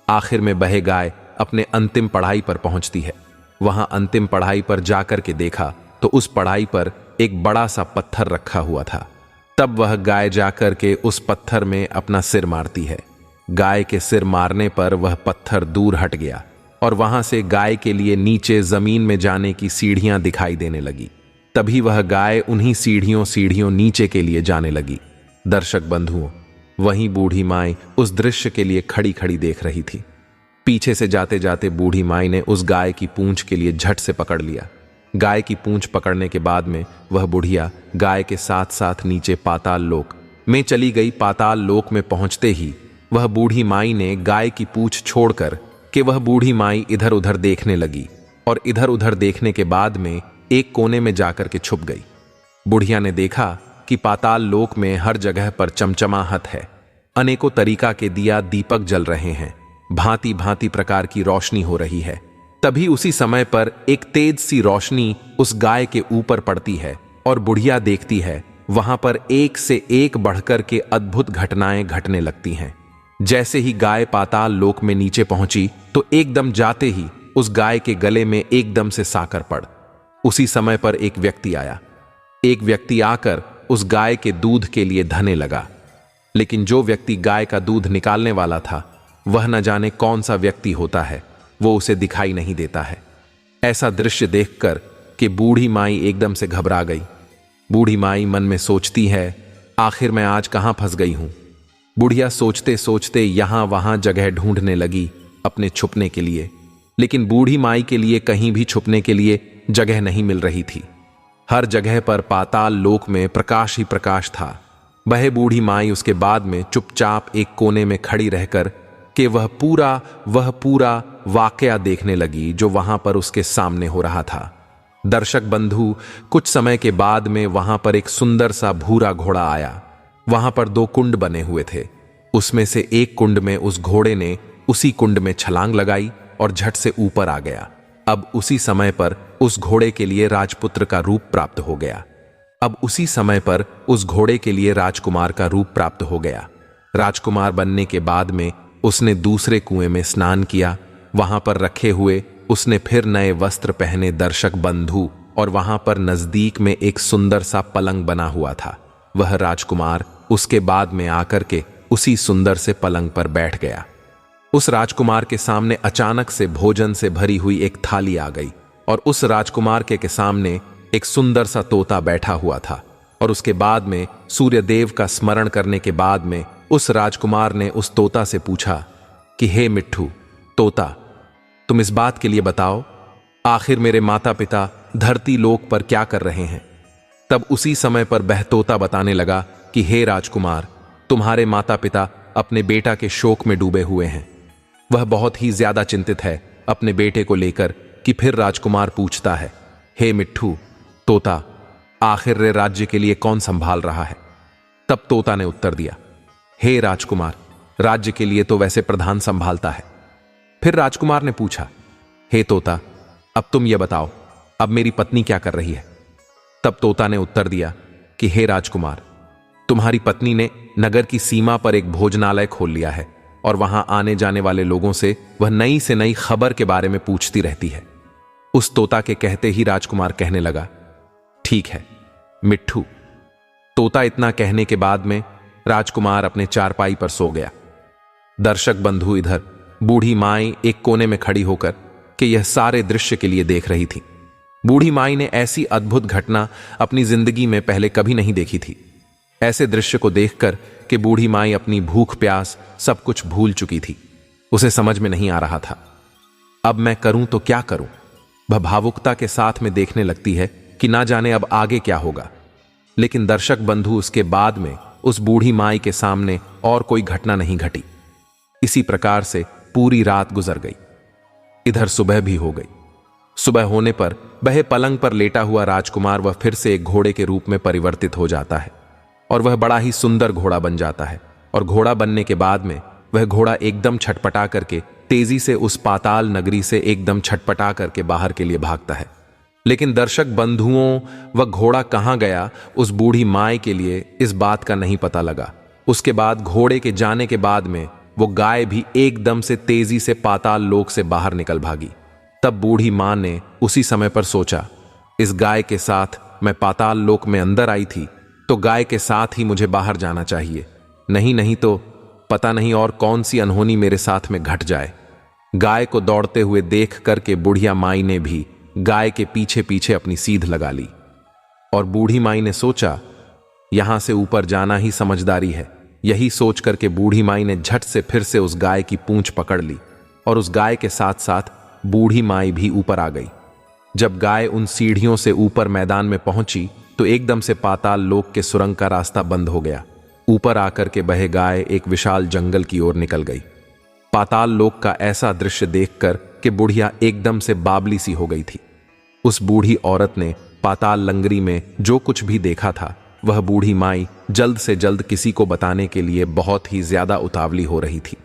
आखिर में बहे गाय अपने अंतिम पढ़ाई पर पहुंचती है। वहां अंतिम पढ़ाई पर जाकर के देखा तो उस पढ़ाई पर एक बड़ा सा पत्थर रखा हुआ था। तब वह गाय जाकर के उस पत्थर में अपना सिर मारती है। गाय के सिर मारने पर वह पत्थर दूर हट गया और वहां से गाय के लिए नीचे जमीन में जाने की सीढ़ियां दिखाई देने लगी। तभी वह गाय उन्हीं सीढ़ियों नीचे के लिए जाने लगी। दर्शक बंधुओं, वहीं बूढ़ी माई उस दृश्य के लिए खड़ी खड़ी देख रही थी। पीछे से जाते जाते बूढ़ी माई ने उस गाय की पूंछ के लिए झट से पकड़ लिया। गाय की पूंछ पकड़ने के बाद में वह बुढ़िया गाय के साथ साथ नीचे पाताल लोक में चली गई। पाताल लोक में पहुंचते ही वह बूढ़ी माई ने गाय की पूंछ छोड़कर कि वह बूढ़ी माई इधर उधर देखने लगी और इधर उधर देखने के बाद में एक कोने में जाकर के छुप गई। बुढ़िया ने देखा कि पाताल लोक में हर जगह पर चमचमाहट है। अनेकों तरीका के दिया दीपक जल रहे हैं, भांति भांति प्रकार की रोशनी हो रही है। तभी उसी समय पर एक तेज सी रोशनी उस गाय के ऊपर पड़ती है और बुढ़िया देखती है वहां पर एक से एक बढ़कर के अद्भुत घटनाएं घटने लगती हैं। जैसे ही गाय पाताल लोक में नीचे पहुंची तो एकदम जाते ही उस गाय के गले में एकदम से साकर पड़। उसी समय पर एक व्यक्ति आया। एक व्यक्ति आकर उस गाय के दूध के लिए धने लगा, लेकिन जो व्यक्ति गाय का दूध निकालने वाला था वह न जाने कौन सा व्यक्ति होता है, वो उसे दिखाई नहीं देता है। ऐसा दृश्य देखकर कि बूढ़ी माई एकदम से घबरा गई। बूढ़ी माई मन में सोचती है, आखिर मैं आज कहां फंस गई हूं। बुढ़िया सोचते सोचते यहां वहां जगह ढूंढने लगी अपने छुपने के लिए, लेकिन बूढ़ी माई के लिए कहीं भी छुपने के लिए जगह नहीं मिल रही थी। हर जगह पर पाताल लोक में प्रकाश ही प्रकाश था। वह बूढ़ी माई उसके बाद में चुपचाप एक कोने में खड़ी रहकर कि वह पूरा वाकया देखने लगी जो वहां पर उसके सामने हो रहा था। दर्शक बंधु, कुछ समय के बाद में वहां पर एक सुंदर सा भूरा घोड़ा आया। वहां पर 2 कुंड बने हुए थे। उसमें से एक कुंड में उस घोड़े ने उसी कुंड में छलांग लगाई और झट से ऊपर आ गया। अब उसी समय पर उस घोड़े के लिए राजपुत्र का रूप प्राप्त हो गया। अब उसी समय पर उस घोड़े के लिए राजकुमार का रूप प्राप्त हो गया। राजकुमार बनने के बाद में उसने दूसरे कुएं में स्नान किया। वहां पर रखे हुए उसने फिर नए वस्त्र पहने। दर्शक बंधु, और वहां पर नजदीक में एक सुंदर सा पलंग बना हुआ था। वह राजकुमार उसके बाद में आकर के उसी सुंदर से पलंग पर बैठ गया। उस राजकुमार के सामने अचानक से भोजन से भरी हुई एक थाली आ गई और उस राजकुमार के सामने एक सुंदर सा तोता बैठा हुआ था। और उसके बाद में सूर्यदेव का स्मरण करने के बाद में उस राजकुमार ने उस तोता से पूछा कि हे मिट्ठू तोता, तुम इस बात के लिए बताओ, आखिर मेरे माता पिता धरती लोक पर क्या कर रहे हैं। तब उसी समय पर वह तोता बताने लगा कि हे राजकुमार, तुम्हारे माता पिता अपने बेटा के शोक में डूबे हुए हैं। वह बहुत ही ज्यादा चिंतित है अपने बेटे को लेकर कि फिर राजकुमार पूछता है, हे मिट्ठू तोता, आखिर रे राज्य के लिए कौन संभाल रहा है। तब तोता ने उत्तर दिया, हे राजकुमार, राज्य के लिए तो वैसे प्रधान संभालता है। फिर राजकुमार ने पूछा, हे तोता, अब तुम ये बताओ, अब मेरी पत्नी क्या कर रही है। तब तोता ने उत्तर दिया कि हे राजकुमार, तुम्हारी पत्नी ने नगर की सीमा पर एक भोजनालय खोल लिया है और वहां आने जाने वाले लोगों से वह नई से नई खबर के बारे में पूछती रहती है। उस तोता के कहते ही राजकुमार कहने लगा, ठीक है मिट्ठू। तोता इतना कहने के बाद में राजकुमार अपने चारपाई पर सो गया। दर्शक बंधु, इधर बूढ़ी माई एक कोने में खड़ी होकर कि यह सारे दृश्य के लिए देख रही थी। बूढ़ी माई ने ऐसी अद्भुत घटना अपनी जिंदगी में पहले कभी नहीं देखी थी। ऐसे दृश्य को देखकर कि बूढ़ी माई अपनी भूख प्यास सब कुछ भूल चुकी थी। उसे समझ में नहीं आ रहा था, अब मैं करूं तो क्या करूं। वह भावुकता के साथ में देखने लगती है कि ना जाने अब आगे क्या होगा। लेकिन दर्शक बंधु, उसके बाद में उस बूढ़ी माई के सामने और कोई घटना नहीं घटी। इसी प्रकार से पूरी रात गुजर गई। इधर सुबह भी हो गई। सुबह होने पर वह पलंग पर लेटा हुआ राजकुमार वह फिर से एक घोड़े के रूप में परिवर्तित हो जाता है और वह बड़ा ही सुंदर घोड़ा बन जाता है। और घोड़ा बनने के बाद में वह घोड़ा एकदम छटपटा करके तेजी से उस पाताल नगरी से एकदम छटपटा करके बाहर के लिए भागता है। लेकिन दर्शक बंधुओं, वह घोड़ा कहां गया उस बूढ़ी माई के लिए इस बात का नहीं पता लगा। उसके बाद घोड़े के जाने के बाद में वो गाय भी एकदम से तेजी से पाताल लोक से बाहर निकल भागी। तब बूढ़ी मां ने उसी समय पर सोचा, इस गाय के साथ मैं पाताल लोक में अंदर आई थी, तो गाय के साथ ही मुझे बाहर जाना चाहिए, नहीं तो पता नहीं और कौन सी अनहोनी मेरे साथ में घट जाए। गाय को दौड़ते हुए देख करके बुढ़िया माई ने भी गाय के पीछे पीछे अपनी सीध लगा ली। और बूढ़ी माई ने सोचा, यहां से ऊपर जाना ही समझदारी है। यही सोच करके बूढ़ी माई ने झट से फिर से उस गाय की पूंछ पकड़ ली और उस गाय के साथ साथ बूढ़ी माई भी ऊपर आ गई। जब गाय उन सीढ़ियों से ऊपर मैदान में पहुंची तो एकदम से पाताल लोक के सुरंग का रास्ता बंद हो गया। ऊपर आकर के बहे गाय एक विशाल जंगल की ओर निकल गई। पाताल लोक का ऐसा दृश्य देखकर कि बुढ़िया एकदम से बावली सी हो गई थी। उस बूढ़ी औरत ने पाताल लंगरी में जो कुछ भी देखा था वह बूढ़ी माई जल्द से जल्द किसी को बताने के लिए बहुत ही ज्यादा उतावली हो रही थी।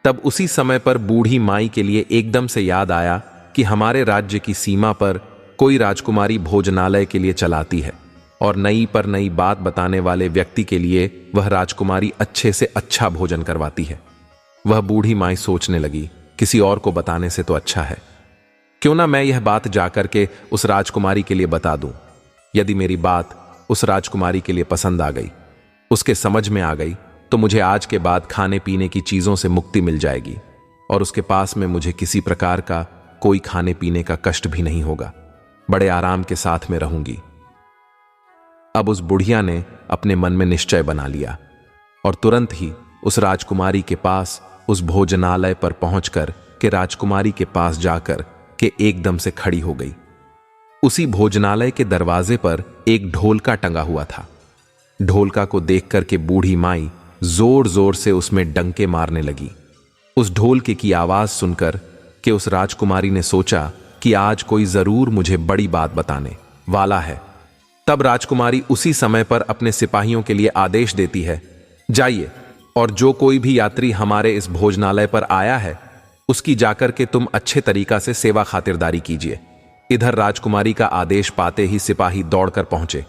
तब उसी समय पर बूढ़ी माई के लिए एकदम से याद आया कि हमारे राज्य की सीमा पर कोई राजकुमारी भोजनालय के लिए चलाती है और नई पर नई बात बताने वाले व्यक्ति के लिए वह राजकुमारी अच्छे से अच्छा भोजन करवाती है। वह बूढ़ी माई सोचने लगी, किसी और को बताने से तो अच्छा है, क्यों ना मैं यह बात जाकर के उस राजकुमारी के लिए बता दूं। यदि मेरी बात उस राजकुमारी के लिए पसंद आ गई, उसके समझ में आ गई, तो मुझे आज के बाद खाने पीने की चीजों से मुक्ति मिल जाएगी और उसके पास में मुझे किसी प्रकार का कोई खाने पीने का कष्ट भी नहीं होगा। बड़े आराम के साथ में रहूंगी। अब उस बुढ़िया ने अपने मन में निश्चय बना लिया और तुरंत ही उस राजकुमारी के पास उस भोजनालय पर पहुंचकर के राजकुमारी के पास जाकर के एकदम से खड़ी हो गई। उसी भोजनालय के दरवाजे पर एक ढोलका टंगा हुआ था। ढोलका को देखकर के बूढ़ी माई जोर जोर से उसमें डंके मारने लगी। उस ढोलके की आवाज सुनकर कि उस राजकुमारी ने सोचा कि आज कोई जरूर मुझे बड़ी बात बताने वाला है। तब राजकुमारी उसी समय पर अपने सिपाहियों के लिए आदेश देती है, जाइए और जो कोई भी यात्री हमारे इस भोजनालय पर आया है उसकी जाकर के तुम अच्छे तरीका से सेवा खातिरदारी कीजिए। इधर राजकुमारी का आदेश पाते ही सिपाही दौड़कर पहुंचे।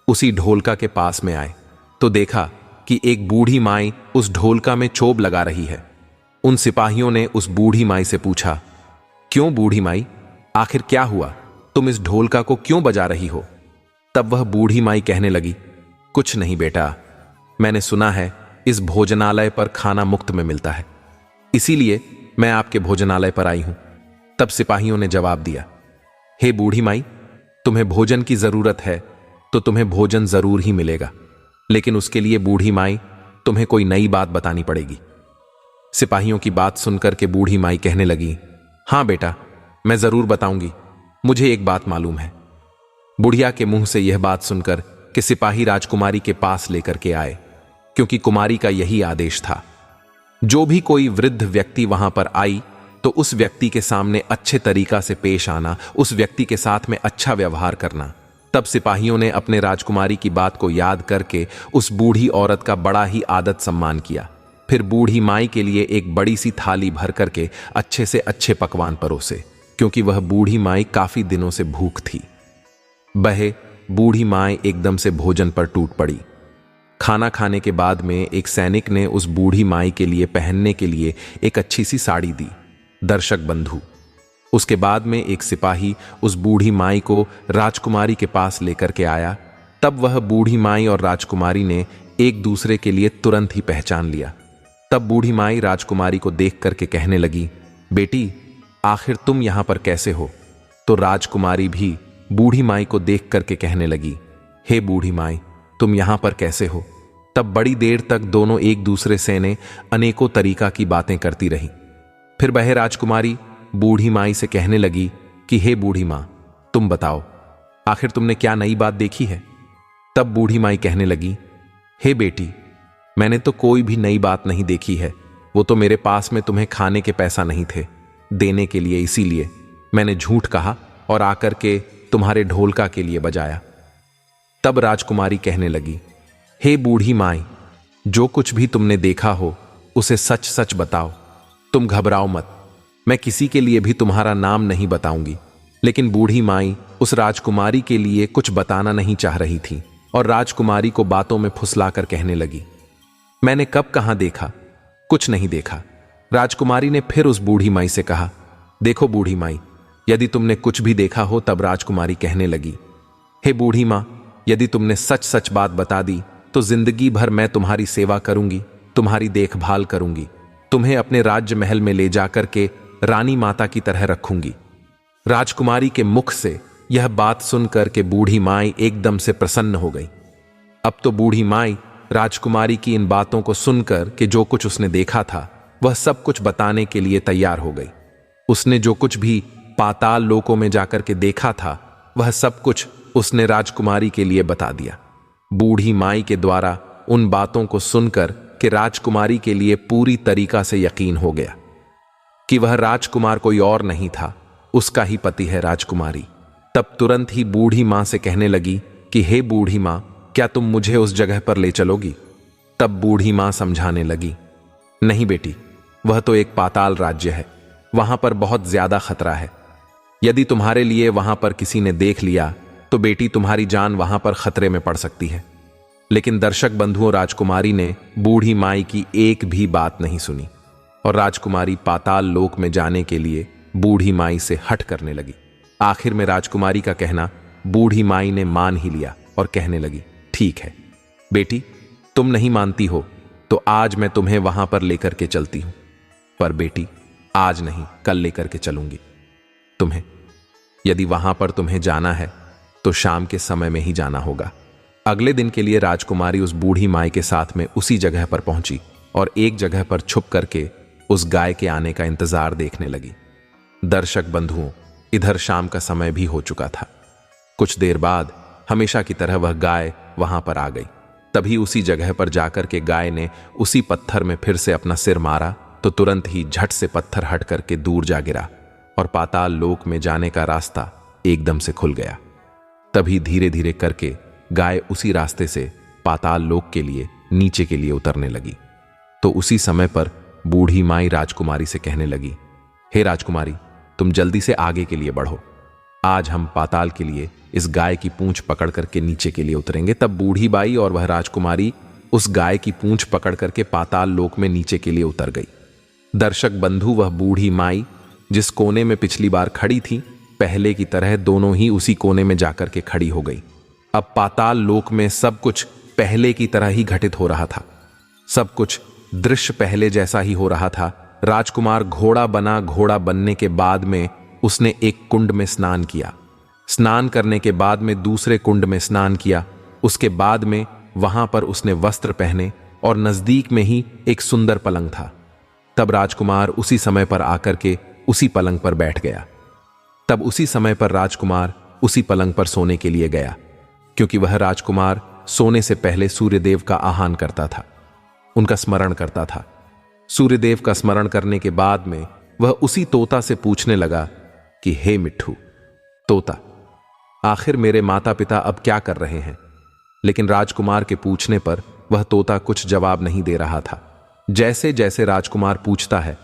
उसी ढोलका के पास में आए तो देखा कि एक बूढ़ी माई उस ढोलका में चोब लगा रही है। उन सिपाहियों ने उस बूढ़ी माई से पूछा, क्यों बूढ़ी माई, आखिर क्या हुआ, तुम इस ढोलका को क्यों बजा रही हो? तब वह बूढ़ी माई कहने लगी, कुछ नहीं बेटा, मैंने सुना है इस भोजनालय पर खाना मुफ्त में मिलता है, इसीलिए मैं आपके भोजनालय पर आई हूं। तब सिपाहियों ने जवाब दिया, हे बूढ़ी माई, तुम्हें भोजन की जरूरत है तो तुम्हें भोजन जरूर ही मिलेगा, लेकिन उसके लिए बूढ़ी माई तुम्हें कोई नई बात बतानी पड़ेगी। सिपाहियों की बात सुनकर के बूढ़ी माई कहने लगी, हां बेटा, मैं जरूर बताऊंगी, मुझे एक बात मालूम है। बुढ़िया के मुंह से यह बात सुनकर कि सिपाही राजकुमारी के पास लेकर के आए, क्योंकि कुमारी का यही आदेश था, जो भी कोई वृद्ध व्यक्ति वहां पर आई तो उस व्यक्ति के सामने अच्छे तरीका से पेश आना, उस व्यक्ति के साथ में अच्छा व्यवहार करना। तब सिपाहियों ने अपने राजकुमारी की बात को याद करके उस बूढ़ी औरत का बड़ा ही आदर सम्मान किया। फिर बूढ़ी माई के लिए एक बड़ी सी थाली भर करके अच्छे से अच्छे पकवान परोसे, क्योंकि वह बूढ़ी माई काफी दिनों से भूख थी। बहे बूढ़ी माई एकदम से भोजन पर टूट पड़ी। खाना खाने के बाद में एक सैनिक ने उस बूढ़ी माई के लिए पहनने के लिए एक अच्छी सी साड़ी दी। दर्शक बंधु, उसके बाद में एक सिपाही उस बूढ़ी माई को राजकुमारी के पास लेकर के आया। तब वह बूढ़ी माई और राजकुमारी ने एक दूसरे के लिए तुरंत ही पहचान लिया। तब बूढ़ी माई राजकुमारी को देख करके कहने लगी, बेटी, आखिर तुम यहां पर कैसे हो? तो राजकुमारी भी बूढ़ी माई को देख करके कहने लगी, हे बूढ़ी माई, तुम यहां पर कैसे हो? तब बड़ी देर तक दोनों एक दूसरे से ने अनेकों तरीका की बातें करती रही। फिर वह राजकुमारी बूढ़ी माई से कहने लगी कि हे बूढ़ी मां, तुम बताओ, आखिर तुमने क्या नई बात देखी है? तब बूढ़ी माई कहने लगी, हे बेटी, मैंने तो कोई भी नई बात नहीं देखी है, वो तो मेरे पास में तुम्हें खाने के पैसा नहीं थे देने के लिए, इसीलिए मैंने झूठ कहा और आकर के तुम्हारे ढोलका के लिए बजाया। तब राजकुमारी कहने लगी, हे बूढ़ी माई, जो कुछ भी तुमने देखा हो उसे सच सच बताओ, तुम घबराओ मत, मैं किसी के लिए भी तुम्हारा नाम नहीं बताऊंगी। लेकिन बूढ़ी माई उस राजकुमारी के लिए कुछ बताना नहीं चाह रही थी और राजकुमारी को बातों में फुसलाकर कहने लगी, मैंने कब कहां देखा? कुछ नहीं देखा। राजकुमारी ने फिर उस बूढ़ी माई से कहा, देखो बूढ़ी माई, यदि तुमने कुछ भी देखा हो। तब राजकुमारी कहने लगी, हे बूढ़ी मां, यदि तुमने सच सच बात बता दी तो जिंदगी भर मैं तुम्हारी सेवा करूंगी, तुम्हारी देखभाल करूंगी, तुम्हें अपने राज्य महल में ले जाकर के रानी माता की तरह रखूंगी। राजकुमारी के मुख से यह बात सुनकर के बूढ़ी माई एकदम से प्रसन्न हो गई। अब तो बूढ़ी माई राजकुमारी की इन बातों को सुनकर कि जो कुछ उसने देखा था वह सब कुछ बताने के लिए तैयार हो गई। उसने जो कुछ भी पाताल लोकों में जाकर के देखा था वह सब कुछ उसने राजकुमारी के लिए बता दिया। बूढ़ी माई के द्वारा उन बातों को सुनकर कि राजकुमारी के लिए पूरी तरीका से यकीन हो गया कि वह राजकुमार कोई और नहीं था, उसका ही पति है राजकुमारी। तब तुरंत ही बूढ़ी मां से कहने लगी कि हे बूढ़ी मां, क्या तुम मुझे उस जगह पर ले चलोगी? तब बूढ़ी मां समझाने लगी, नहीं बेटी, वह तो एक पाताल राज्य है, वहां पर बहुत ज्यादा खतरा है। यदि तुम्हारे लिए वहां पर किसी ने देख लिया तो बेटी तुम्हारी जान वहां पर खतरे में पड़ सकती है। लेकिन दर्शक बंधुओं, राजकुमारी ने बूढ़ी माई की एक भी बात नहीं सुनी और राजकुमारी पाताल लोक में जाने के लिए बूढ़ी माई से हट करने लगी। आखिर में राजकुमारी का कहना बूढ़ी माई ने मान ही लिया और कहने लगी, ठीक है बेटी, तुम नहीं मानती हो तो आज मैं तुम्हें वहां पर लेकर के चलती हूं। पर बेटी, आज नहीं, कल लेकर के चलूंगी तुम्हें। यदि वहां पर तुम्हें जाना है तो शाम के समय में ही जाना होगा। अगले दिन के लिए राजकुमारी उस बूढ़ी माई के साथ में उसी जगह पर पहुंची और एक जगह पर छुप करके उस गाय के आने का इंतजार देखने लगी। दर्शक बंधुओं, इधर शाम का समय भी हो चुका था। कुछ देर बाद हमेशा की तरह वह गाय वहां पर आ गई। तभी उसी जगह पर जाकर के गाय ने उसी पत्थर में फिर से अपना सिर मारा तो तुरंत ही झट से पत्थर हट करके दूर जा गिरा और पाताल लोक में जाने का रास्ता एकदम से खुल गया। तभी धीरे धीरे करके गाय उसी रास्ते से पाताल लोक के लिए नीचे के लिए उतरने लगी। तो उसी समय पर बूढ़ी माई राजकुमारी से कहने लगी, हे राजकुमारी, तुम जल्दी से आगे के लिए बढ़ो, आज हम पाताल के लिए इस गाय की पूंछ पकड़ करके नीचे के लिए उतरेंगे। तब बूढ़ी बाई और वह राजकुमारी उस गाय की पूंछ पकड़ करके पाताल लोक में नीचे के लिए उतर गई। दर्शक बंधु, वह बूढ़ी माई जिस कोने में पिछली बार खड़ी थी, पहले की तरह दोनों ही उसी कोने में जाकर के खड़ी हो गई। अब पाताल लोक में सब कुछ पहले की तरह ही घटित हो रहा था। सब कुछ दृश्य पहले जैसा ही हो रहा था। राजकुमार घोड़ा बना। घोड़ा बनने के बाद में उसने एक कुंड में स्नान किया। स्नान करने के बाद में दूसरे कुंड में स्नान किया। उसके बाद में वहां पर उसने वस्त्र पहने और नजदीक में ही एक सुंदर पलंग था। तब राजकुमार उसी समय पर आकर के उसी पलंग पर बैठ गया। तब उसी समय पर राजकुमार उसी पलंग पर सोने के लिए गया, क्योंकि वह राजकुमार सोने से पहले सूर्यदेव का आह्वान करता था, उनका स्मरण करता था। सूर्यदेव का स्मरण करने के बाद में वह उसी तोता से पूछने लगा कि हे मिट्ठू तोता, आखिर मेरे माता पिता अब क्या कर रहे हैं? लेकिन राजकुमार के पूछने पर वह तोता कुछ जवाब नहीं दे रहा था। जैसे जैसे राजकुमार पूछता है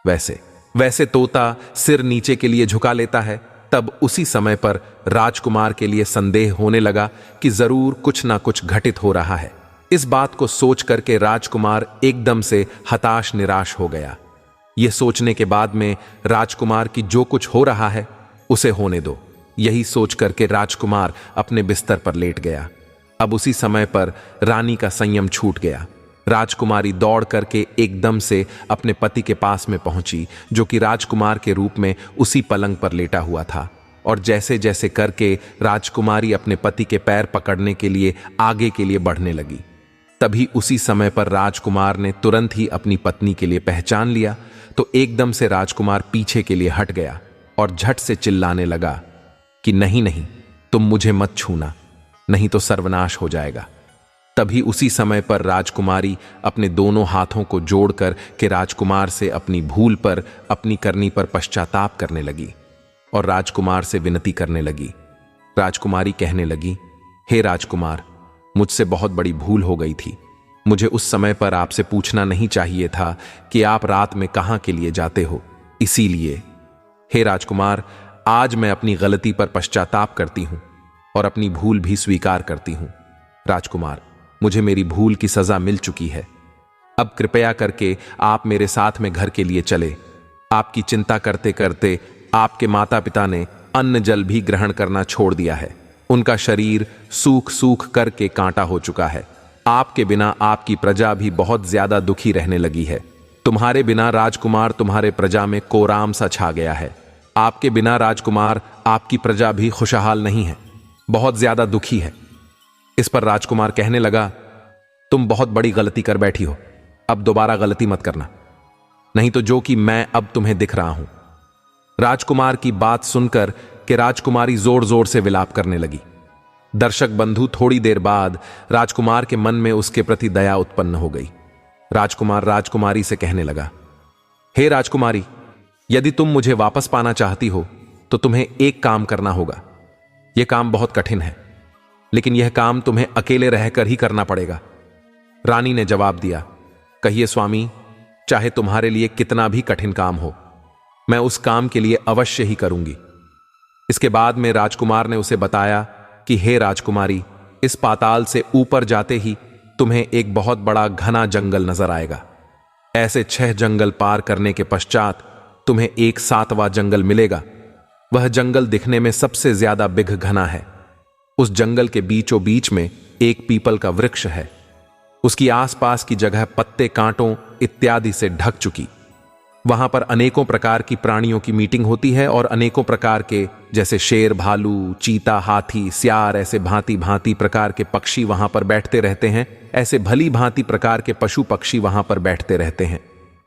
वैसे वैसे तोता सिर नीचे के लिए झुका लेता है। तब उसी समय पर राजकुमार के लिए संदेह होने लगा कि जरूर कुछ ना कुछ घटित हो रहा है। इस बात को सोच करके राजकुमार एकदम से हताश निराश हो गया। यह सोचने के बाद में राजकुमार की जो कुछ हो रहा है उसे होने दो, यही सोच करके राजकुमार अपने बिस्तर पर लेट गया। अब उसी समय पर रानी का संयम छूट गया। राजकुमारी दौड़ करके एकदम से अपने पति के पास में पहुंची, जो कि राजकुमार के रूप में उसी पलंग पर लेटा हुआ था। और जैसे जैसे करके राजकुमारी अपने पति के पैर पकड़ने के लिए आगे के लिए बढ़ने लगी, तभी उसी समय पर राजकुमार ने तुरंत ही अपनी पत्नी के लिए पहचान लिया। तो एकदम से राजकुमार पीछे के लिए हट गया और झट से चिल्लाने लगा कि नहीं नहीं, तुम मुझे मत छूना, नहीं तो सर्वनाश हो जाएगा। तभी उसी समय पर राजकुमारी अपने दोनों हाथों को जोड़कर के राजकुमार से अपनी भूल पर, अपनी करनी पर पश्चाताप करने लगी और राजकुमार से विनती करने लगी। राजकुमारी कहने लगी, हे राजकुमार, मुझसे बहुत बड़ी भूल हो गई थी। मुझे उस समय पर आपसे पूछना नहीं चाहिए था कि आप रात में कहां के लिए जाते हो। इसीलिए हे राजकुमार, आज मैं अपनी गलती पर पश्चाताप करती हूं और अपनी भूल भी स्वीकार करती हूं। राजकुमार, मुझे मेरी भूल की सजा मिल चुकी है। अब कृपया करके आप मेरे साथ में घर के लिए चले। आपकी चिंता करते करते आपके माता पिता ने अन्न जल भी ग्रहण करना छोड़ दिया है। उनका शरीर सूख सूख करके कांटा हो चुका है। आपके बिना आपकी प्रजा भी बहुत ज्यादा दुखी रहने लगी है। तुम्हारे बिना राजकुमार तुम्हारे प्रजा में कोराम सा छा गया है। आपके बिना राजकुमार आपकी प्रजा भी खुशहाल नहीं है, बहुत ज्यादा दुखी है। इस पर राजकुमार कहने लगा, तुम बहुत बड़ी गलती कर बैठी हो, अब दोबारा गलती मत करना, नहीं तो जो कि मैं अब तुम्हें दिख रहा हूं। राजकुमार की बात सुनकर कि राजकुमारी जोर जोर से विलाप करने लगी। दर्शक बंधु, थोड़ी देर बाद राजकुमार के मन में उसके प्रति दया उत्पन्न हो गई। राजकुमार राजकुमारी से कहने लगा, हे राजकुमारी, यदि तुम मुझे वापस पाना चाहती हो तो तुम्हें एक काम करना होगा। यह काम बहुत कठिन है, लेकिन यह काम तुम्हें अकेले रहकर ही करना पड़ेगा। रानी ने जवाब दिया, कहिए स्वामी, चाहे तुम्हारे लिए कितना भी कठिन काम हो, मैं उस काम के लिए अवश्य ही करूंगी। इसके बाद में राजकुमार ने उसे बताया कि हे राजकुमारी, इस पाताल से ऊपर जाते ही तुम्हें एक बहुत बड़ा घना जंगल नजर आएगा। ऐसे 6 जंगल पार करने के पश्चात तुम्हें एक 7वां जंगल मिलेगा। वह जंगल दिखने में सबसे ज्यादा बिघ घना है। उस जंगल के बीचों बीच में एक पीपल का वृक्ष है। उसकी आसपास की जगह पत्ते, कांटों इत्यादि से ढक चुकी। वहां पर अनेकों प्रकार की प्राणियों की मीटिंग होती है और अनेकों प्रकार के, जैसे शेर, भालू, चीता, हाथी, सियार, ऐसे भांति भांति प्रकार के पक्षी वहां पर बैठते रहते हैं। ऐसे भली भांति प्रकार के पशु पक्षी वहां पर बैठते रहते हैं।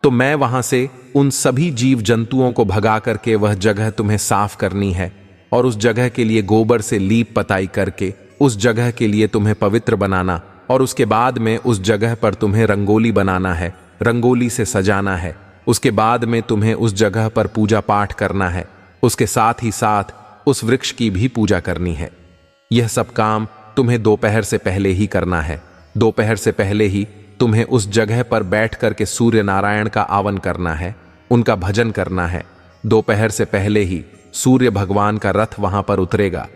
तो मैं वहां से उन सभी जीव जंतुओं को भगा करके वह जगह तुम्हें साफ करनी है और उस जगह के लिए गोबर से लीप पताई करके उस जगह के लिए तुम्हें पवित्र बनाना और उसके बाद में उस जगह पर तुम्हें रंगोली बनाना है, रंगोली से सजाना है। उसके बाद में तुम्हें उस जगह पर पूजा पाठ करना है। उसके साथ ही साथ उस वृक्ष की भी पूजा करनी है। यह सब काम तुम्हें दोपहर से पहले ही करना है। दोपहर से पहले ही तुम्हें उस जगह पर बैठ करके सूर्य नारायण का आवन करना है, उनका भजन करना है। दोपहर से पहले ही सूर्य भगवान का रथ वहां पर उतरेगा।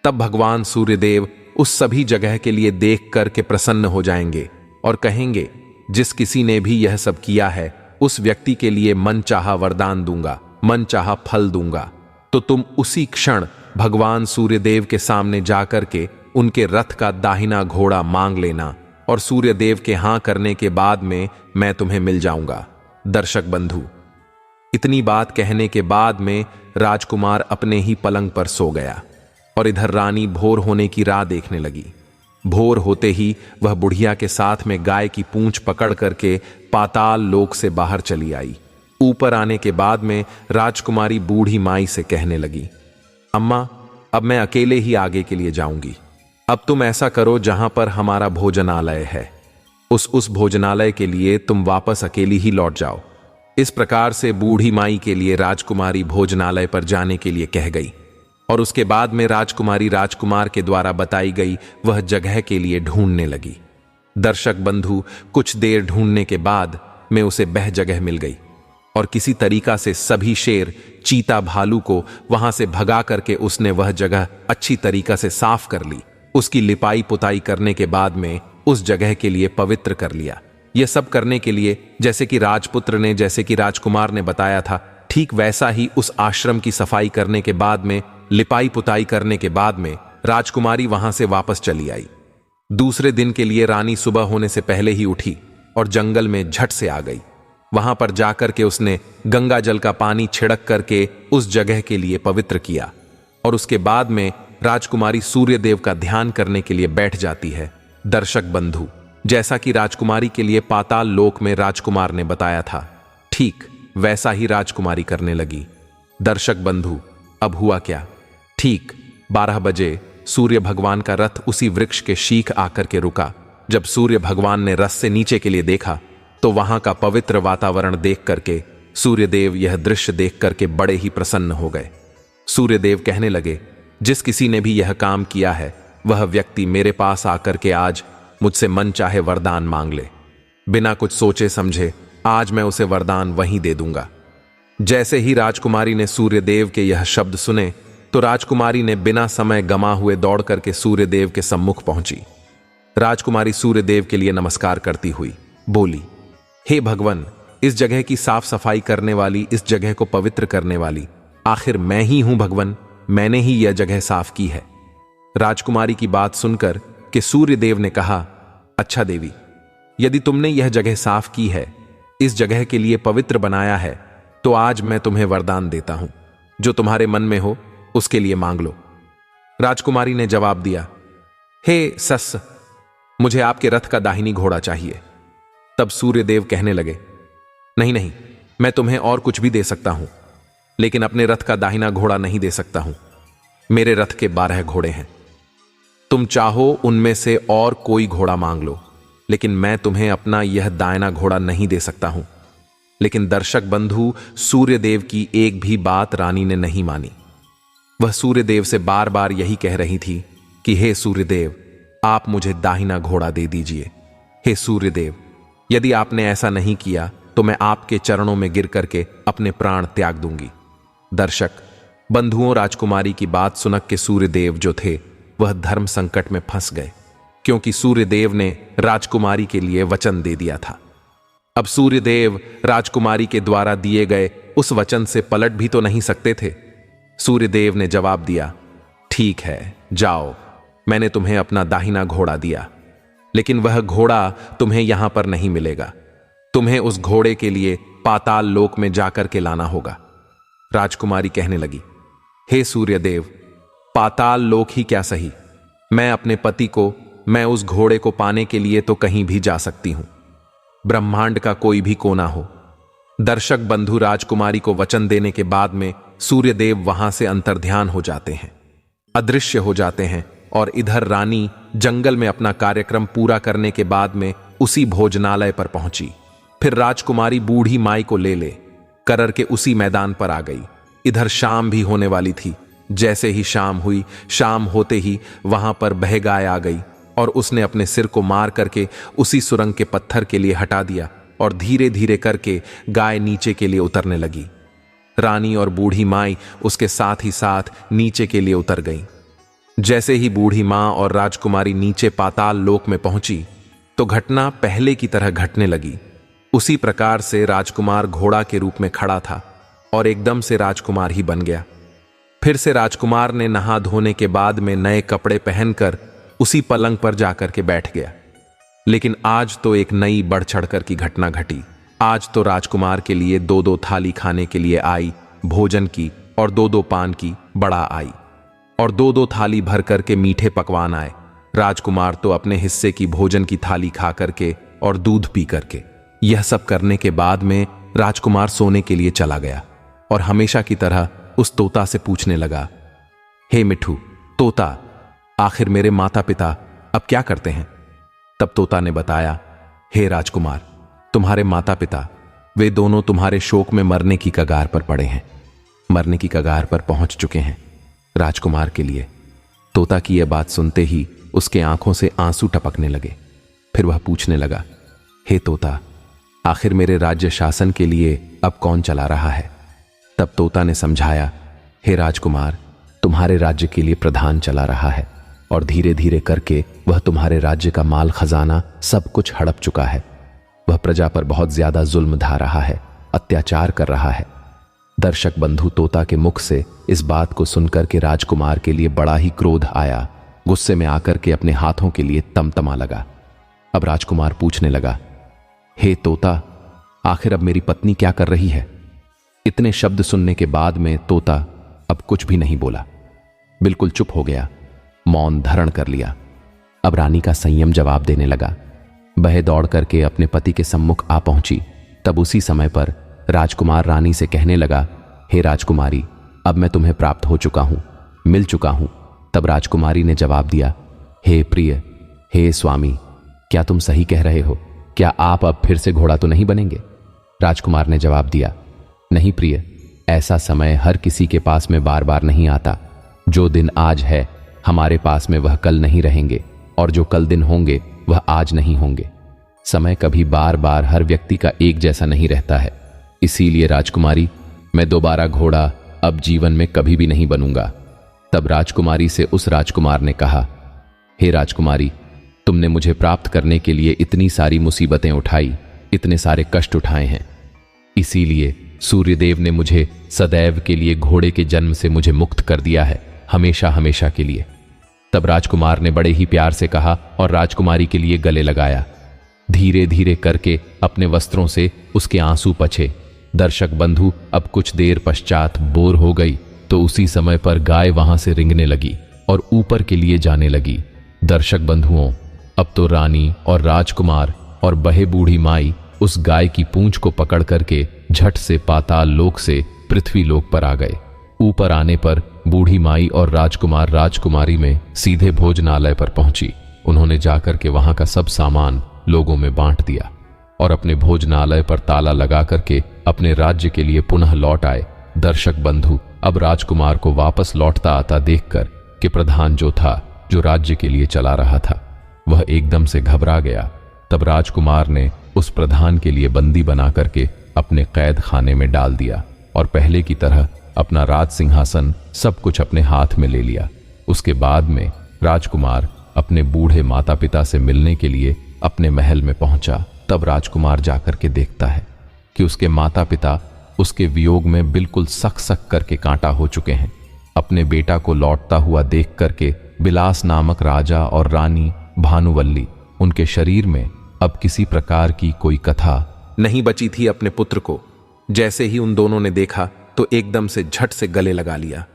तब भगवान सूर्यदेव उस सभी जगह के लिए देख करके प्रसन्न हो जाएंगे और कहेंगे, जिस किसी ने भी यह सब किया है उस व्यक्ति के लिए मन चाहा वरदान दूंगा, मन चाहा फल दूंगा। तो तुम उसी क्षण भगवान सूर्यदेव के सामने जाकर के उनके रथ का दाहिना घोड़ा मांग लेना और सूर्यदेव के हां करने के बाद में मैं तुम्हें मिल जाऊंगा। दर्शक बंधु, इतनी बात कहने के बाद में राजकुमार अपने ही पलंग पर सो गया और इधर रानी भोर होने की राह देखने लगी। भोर होते ही वह बुढ़िया के साथ में गाय की पूंछ पकड़ करके पाताल लोक से बाहर चली आई। ऊपर आने के बाद में राजकुमारी बूढ़ी माई से कहने लगी, अम्मा, अब मैं अकेले ही आगे के लिए जाऊंगी। अब तुम ऐसा करो, जहां पर हमारा भोजनालय है उस भोजनालय के लिए तुम वापस अकेली ही लौट जाओ। इस प्रकार से बूढ़ी माई के लिए राजकुमारी भोजनालय पर जाने के लिए कह गई और उसके बाद में राजकुमारी राजकुमार के द्वारा बताई गई वह जगह के लिए ढूंढने लगी। दर्शक बंधु, कुछ देर ढूंढने के बाद में उसे वह जगह मिल गई और किसी तरीका से सभी शेर, चीता, भालू को वहां से भगा करके उसने वह जगह अच्छी तरीका से साफ कर ली। उसकी लिपाई पुताई करने के बाद में उस जगह के लिए पवित्र कर लिया। यह सब करने के लिए जैसे कि राजपुत्र ने, जैसे कि राजकुमार ने बताया था, ठीक वैसा ही उस आश्रम की सफाई करने के बाद में, लिपाई पुताई करने के बाद में राजकुमारी वहां से वापस चली आई। दूसरे दिन के लिए रानी सुबह होने से पहले ही उठी और जंगल में झट से आ गई। वहां पर जाकर के उसने गंगा जल का पानी छिड़क करके उस जगह के लिए पवित्र किया और उसके बाद में राजकुमारी सूर्यदेव का ध्यान करने के लिए बैठ जाती है। दर्शक बंधु, जैसा कि राजकुमारी के लिए पाताल लोक में राजकुमार ने बताया था, ठीक वैसा ही राजकुमारी करने लगी। दर्शक बंधु, अब हुआ क्या? ठीक 12 बजे सूर्य भगवान का रथ उसी वृक्ष के शीख आकर के रुका। जब सूर्य भगवान ने रथ से नीचे के लिए देखा तो वहां का पवित्र वातावरण देख करके सूर्यदेव यह दृश्य देख करके बड़े ही प्रसन्न हो गए। सूर्यदेव कहने लगे, जिस किसी ने भी यह काम किया है वह व्यक्ति मेरे पास आकर के आज मुझसे मन चाहे वरदान मांग ले। बिना कुछ सोचे समझे आज मैं उसे वरदान वहीं दे दूंगा। जैसे ही राजकुमारी ने सूर्यदेव के यह शब्द सुने तो राजकुमारी ने बिना समय गमा हुए दौड़ करके सूर्यदेव के सम्मुख पहुंची। राजकुमारी सूर्यदेव के लिए नमस्कार करती हुई बोली, हे भगवान, इस जगह की साफ सफाई करने वाली, इस जगह को पवित्र करने वाली आखिर मैं ही हूं भगवान, मैंने ही यह जगह साफ की है। राजकुमारी की बात सुनकर कि सूर्यदेव ने कहा, अच्छा देवी, यदि तुमने यह जगह साफ की है, इस जगह के लिए पवित्र बनाया है, तो आज मैं तुम्हें वरदान देता हूं। जो तुम्हारे मन में हो उसके लिए मांग लो। राजकुमारी ने जवाब दिया, हे सस, मुझे आपके रथ का दाहिनी घोड़ा चाहिए। तब सूर्यदेव कहने लगे, नहीं नहीं, मैं तुम्हें और कुछ भी दे सकता हूं, लेकिन अपने रथ का दाहिना घोड़ा नहीं दे सकता हूं। मेरे रथ के 12 घोड़े हैं। तुम चाहो उनमें से और कोई घोड़ा मांग लो, लेकिन मैं तुम्हें अपना यह दाहिना घोड़ा नहीं दे सकता हूं। लेकिन दर्शक बंधु, सूर्यदेव की एक भी बात रानी ने नहीं मानी। वह सूर्यदेव से बार बार यही कह रही थी कि हे सूर्यदेव, आप मुझे दाहिना घोड़ा दे दीजिए। हे सूर्यदेव, यदि आपने ऐसा नहीं किया तो मैं आपके चरणों में गिर करके अपने प्राण त्याग दूंगी। दर्शक बंधुओं, राजकुमारी की बात सुनक के सूर्यदेव जो थे वह धर्म संकट में फंस गए, क्योंकि सूर्यदेव ने राजकुमारी के लिए वचन दे दिया था। अब सूर्यदेव राजकुमारी के द्वारा दिए गए उस वचन से पलट भी तो नहीं सकते थे। सूर्यदेव ने जवाब दिया, ठीक है, जाओ, मैंने तुम्हें अपना दाहिना घोड़ा दिया, लेकिन वह घोड़ा तुम्हें यहां पर नहीं मिलेगा। तुम्हें उस घोड़े के लिए पाताल लोक में जाकर के लाना होगा। राजकुमारी कहने लगी, हे सूर्यदेव, पाताल लोक ही क्या सही, मैं अपने पति को, मैं उस घोड़े को पाने के लिए तो कहीं भी जा सकती हूं, ब्रह्मांड का कोई भी कोना हो। दर्शक बंधु, राजकुमारी को वचन देने के बाद में सूर्यदेव वहां से अंतर्ध्यान हो जाते हैं, अदृश्य हो जाते हैं, और इधर रानी जंगल में अपना कार्यक्रम पूरा करने के बाद में उसी भोजनालय पर पहुंची। फिर राजकुमारी बूढ़ी माई को ले करर के उसी मैदान पर आ गई। इधर शाम भी होने वाली थी। जैसे ही शाम हुई, शाम होते ही वहां पर बहगाय आ गई और उसने अपने सिर को मार करके उसी सुरंग के पत्थर के लिए हटा दिया और धीरे धीरे करके गाय नीचे के लिए उतरने लगी। रानी और बूढ़ी माई उसके साथ ही साथ नीचे के लिए उतर गई। जैसे ही बूढ़ी मां और राजकुमारी नीचे पाताल लोक में पहुंची तो घटना पहले की तरह घटने लगी। उसी प्रकार से राजकुमार घोड़ा के रूप में खड़ा था और एकदम से राजकुमार ही बन गया। फिर से राजकुमार ने नहा धोने के बाद में नए कपड़े पहनकर उसी पलंग पर जाकर के बैठ गया। लेकिन आज तो एक नई बढ़ चढ़कर की घटना घटी। आज तो राजकुमार के लिए 2-2 थाली खाने के लिए आई भोजन की, और 2-2 पान की बड़ा आई, और 2-2 थाली भर करके मीठे पकवान आए। राजकुमार तो अपने हिस्से की भोजन की थाली खा करके और दूध पी करके, यह सब करने के बाद में राजकुमार सोने के लिए चला गया और हमेशा की तरह उस तोता से पूछने लगा, हे मिठू तोता, आखिर मेरे माता पिता अब क्या करते हैं? तब तोता ने बताया, हे राजकुमार, तुम्हारे माता पिता वे दोनों तुम्हारे शोक में मरने की कगार पर पड़े हैं, मरने की कगार पर पहुंच चुके हैं। राजकुमार के लिए तोता की यह बात सुनते ही उसके आंखों से आंसू टपकने लगे। फिर वह पूछने लगा, हे तोता, आखिर मेरे राज्य शासन के लिए अब कौन चला रहा है? तब तोता ने समझाया, हे राजकुमार, तुम्हारे राज्य के लिए प्रधान चला रहा है और धीरे धीरे करके वह तुम्हारे राज्य का माल खजाना सब कुछ हड़प चुका है। वह प्रजा पर बहुत ज्यादा जुल्म ढा रहा है, अत्याचार कर रहा है। दर्शक बंधु, तोता के मुख से इस बात को सुनकर के राजकुमार के लिए बड़ा ही क्रोध आया। गुस्से में आकर के अपने हाथों के लिए तमतमा लगा। अब राजकुमार पूछने लगा, हे तोता, आखिर अब मेरी पत्नी क्या कर रही है? इतने शब्द सुनने के बाद में तोता अब कुछ भी नहीं बोला, बिल्कुल चुप हो गया, मौन धारण कर लिया। अब रानी का संयम जवाब देने लगा। वह दौड़ करके अपने पति के सम्मुख आ पहुंची। तब उसी समय पर राजकुमार रानी से कहने लगा, हे राजकुमारी, अब मैं तुम्हें प्राप्त हो चुका हूं, मिल चुका हूं। तब राजकुमारी ने जवाब दिया, हे प्रिय, हे स्वामी, क्या तुम सही कह रहे हो? क्या आप अब फिर से घोड़ा तो नहीं बनेंगे? राजकुमार ने जवाब दिया, नहीं प्रिय, ऐसा समय हर किसी के पास में बार बार नहीं आता। जो दिन आज है हमारे पास में वह कल नहीं रहेंगे, और जो कल दिन होंगे वह आज नहीं होंगे। समय कभी बार बार हर व्यक्ति का एक जैसा नहीं रहता है। इसीलिए राजकुमारी, मैं दोबारा घोड़ा अब जीवन में कभी भी नहीं बनूंगा। तब राजकुमारी से उस राजकुमार ने कहा, हे राजकुमारी, तुमने मुझे प्राप्त करने के लिए इतनी सारी मुसीबतें उठाई, इतने सारे कष्ट उठाए हैं। इसीलिए सूर्यदेव ने मुझे सदैव के लिए घोड़े के जन्म से मुझे मुक्त कर दिया है, हमेशा हमेशा के लिए। तब राजकुमार ने बड़े ही प्यार से कहा और राजकुमारी के लिए गले लगाया। धीरे धीरे करके अपने वस्त्रों से उसके आंसू पछे। दर्शक बंधु अब कुछ देर पश्चात बोर हो गई तो उसी समय पर गाय वहां से रिंगने लगी और ऊपर के लिए जाने लगी। दर्शक बंधुओं, अब तो रानी और राजकुमार और बहे बूढ़ी माई उस गाय की पूंछ को पकड़ करके झट से पाताल लोक से पृथ्वी लोक पर आ गए। ऊपर आने पर बूढ़ी माई और राजकुमार राजकुमारी में सीधे भोजनालय पर पहुंची। उन्होंने जाकर के वहां का सब सामान लोगों में बांट दिया और अपने भोजनालय पर ताला लगा करके अपने राज्य के लिए पुनः लौट आए। दर्शक बंधु, अब राजकुमार को वापस लौटता आता देखकर कि प्रधान जो था, जो राज्य के लिए चला रहा था, वह एकदम से घबरा गया। तब राजकुमार ने उस प्रधान के लिए बंदी बना करके अपने कैद खाने में डाल दिया और पहले की तरह अपना राज सिंहासन सब कुछ अपने हाथ में ले लिया। उसके बाद में राजकुमार अपने बूढ़े माता पिता से मिलने के लिए अपने महल में पहुंचा। तब राजकुमार जाकर के देखता है कि उसके माता पिता उसके वियोग में बिल्कुल सक सक करके कांटा हो चुके हैं। अपने बेटा को लौटता हुआ देख करके बिलास नामक राजा और रानी भानुवल्ली, उनके शरीर में अब किसी प्रकार की कोई कथा नहीं बची थी अपने पुत्र को। जैसे ही उन दोनों ने देखा तो एकदम से झट से गले लगा लिया।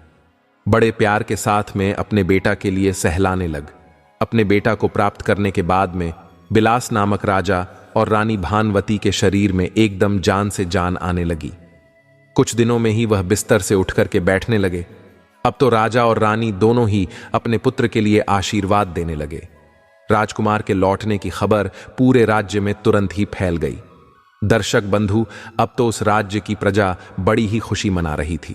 बड़े प्यार के साथ में अपने बेटा के लिए सहलाने लग। अपने बेटा को प्राप्त करने के बाद में बिलास नामक राजा और रानी भानवती के शरीर में एकदम जान से जान आने लगी। कुछ दिनों में ही वह बिस्तर से उठ करके बैठने लगे। अब तो राजा और रानी दोनों ही अपने पुत्र के लिए आशीर्वाद देने लगे। राजकुमार के लौटने की खबर पूरे राज्य में तुरंत ही फैल गई। दर्शक बंधु, अब तो उस राज्य की प्रजा बड़ी ही खुशी मना रही थी।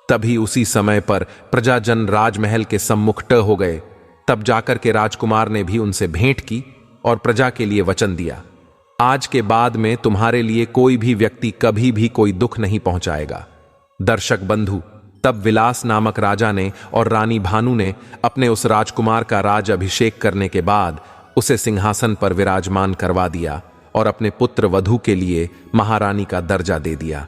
तभी उसी समय पर प्रजाजन राजमहल के सम्मुख ट हो गए। तब जाकर के राजकुमार ने भी उनसे भेंट की और प्रजा के लिए वचन दिया, आज के बाद में तुम्हारे लिए कोई भी व्यक्ति कभी भी कोई दुख नहीं पहुंचाएगा। दर्शक बंधु, तब विलास नामक राजा ने और रानी भानु ने अपने उस राजकुमार का राज अभिषेक करने के बाद उसे सिंहासन पर विराजमान करवा दिया और अपने पुत्र वधू के लिए महारानी का दर्जा दे दिया।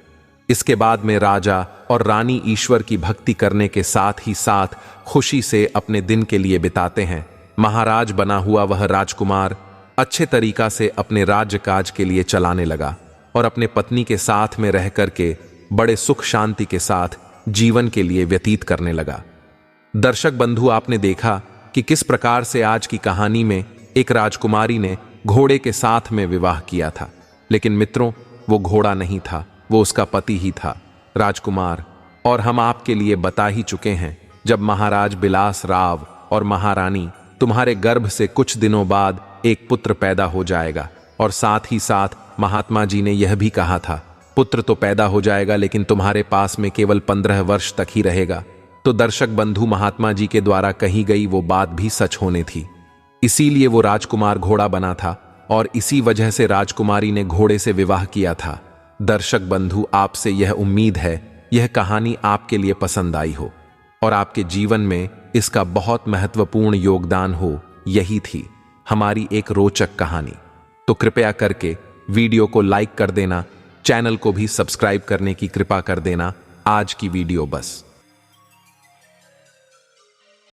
इसके बाद में राजा और रानी ईश्वर की भक्ति करने के साथ ही साथ खुशी से अपने दिन के लिए बिताते हैं। महाराज बना हुआ वह राजकुमार अच्छे तरीका से अपने राज्य काज के लिए चलाने लगा और अपने पत्नी के साथ में रह करके बड़े सुख शांति के साथ जीवन के लिए व्यतीत करने लगा। दर्शक बंधु, आपने देखा कि किस प्रकार से आज की कहानी में एक राजकुमारी ने घोड़े के साथ में विवाह किया था, लेकिन मित्रों, वो घोड़ा नहीं था, वो उसका पति ही था, राजकुमार। और हम आपके लिए बता ही चुके हैं, जब महाराज बिलास राव और महारानी, तुम्हारे गर्भ से कुछ दिनों बाद एक पुत्र पैदा हो जाएगा। और साथ ही साथ महात्मा जी ने यह भी कहा था, पुत्र तो पैदा हो जाएगा लेकिन तुम्हारे पास में केवल 15 वर्ष तक ही रहेगा। तो दर्शक बंधु, महात्मा जी के द्वारा कही गई वो बात भी सच होने थी। इसीलिए वो राजकुमार घोड़ा बना था और इसी वजह से राजकुमारी ने घोड़े से विवाह किया था। दर्शक बंधु, आपसे यह उम्मीद है यह कहानी आपके लिए पसंद आई हो और आपके जीवन में इसका बहुत महत्वपूर्ण योगदान हो। यही थी हमारी एक रोचक कहानी। तो कृपया करके वीडियो को लाइक कर देना, चैनल को भी सब्सक्राइब करने की कृपा कर देना। आज की वीडियो बस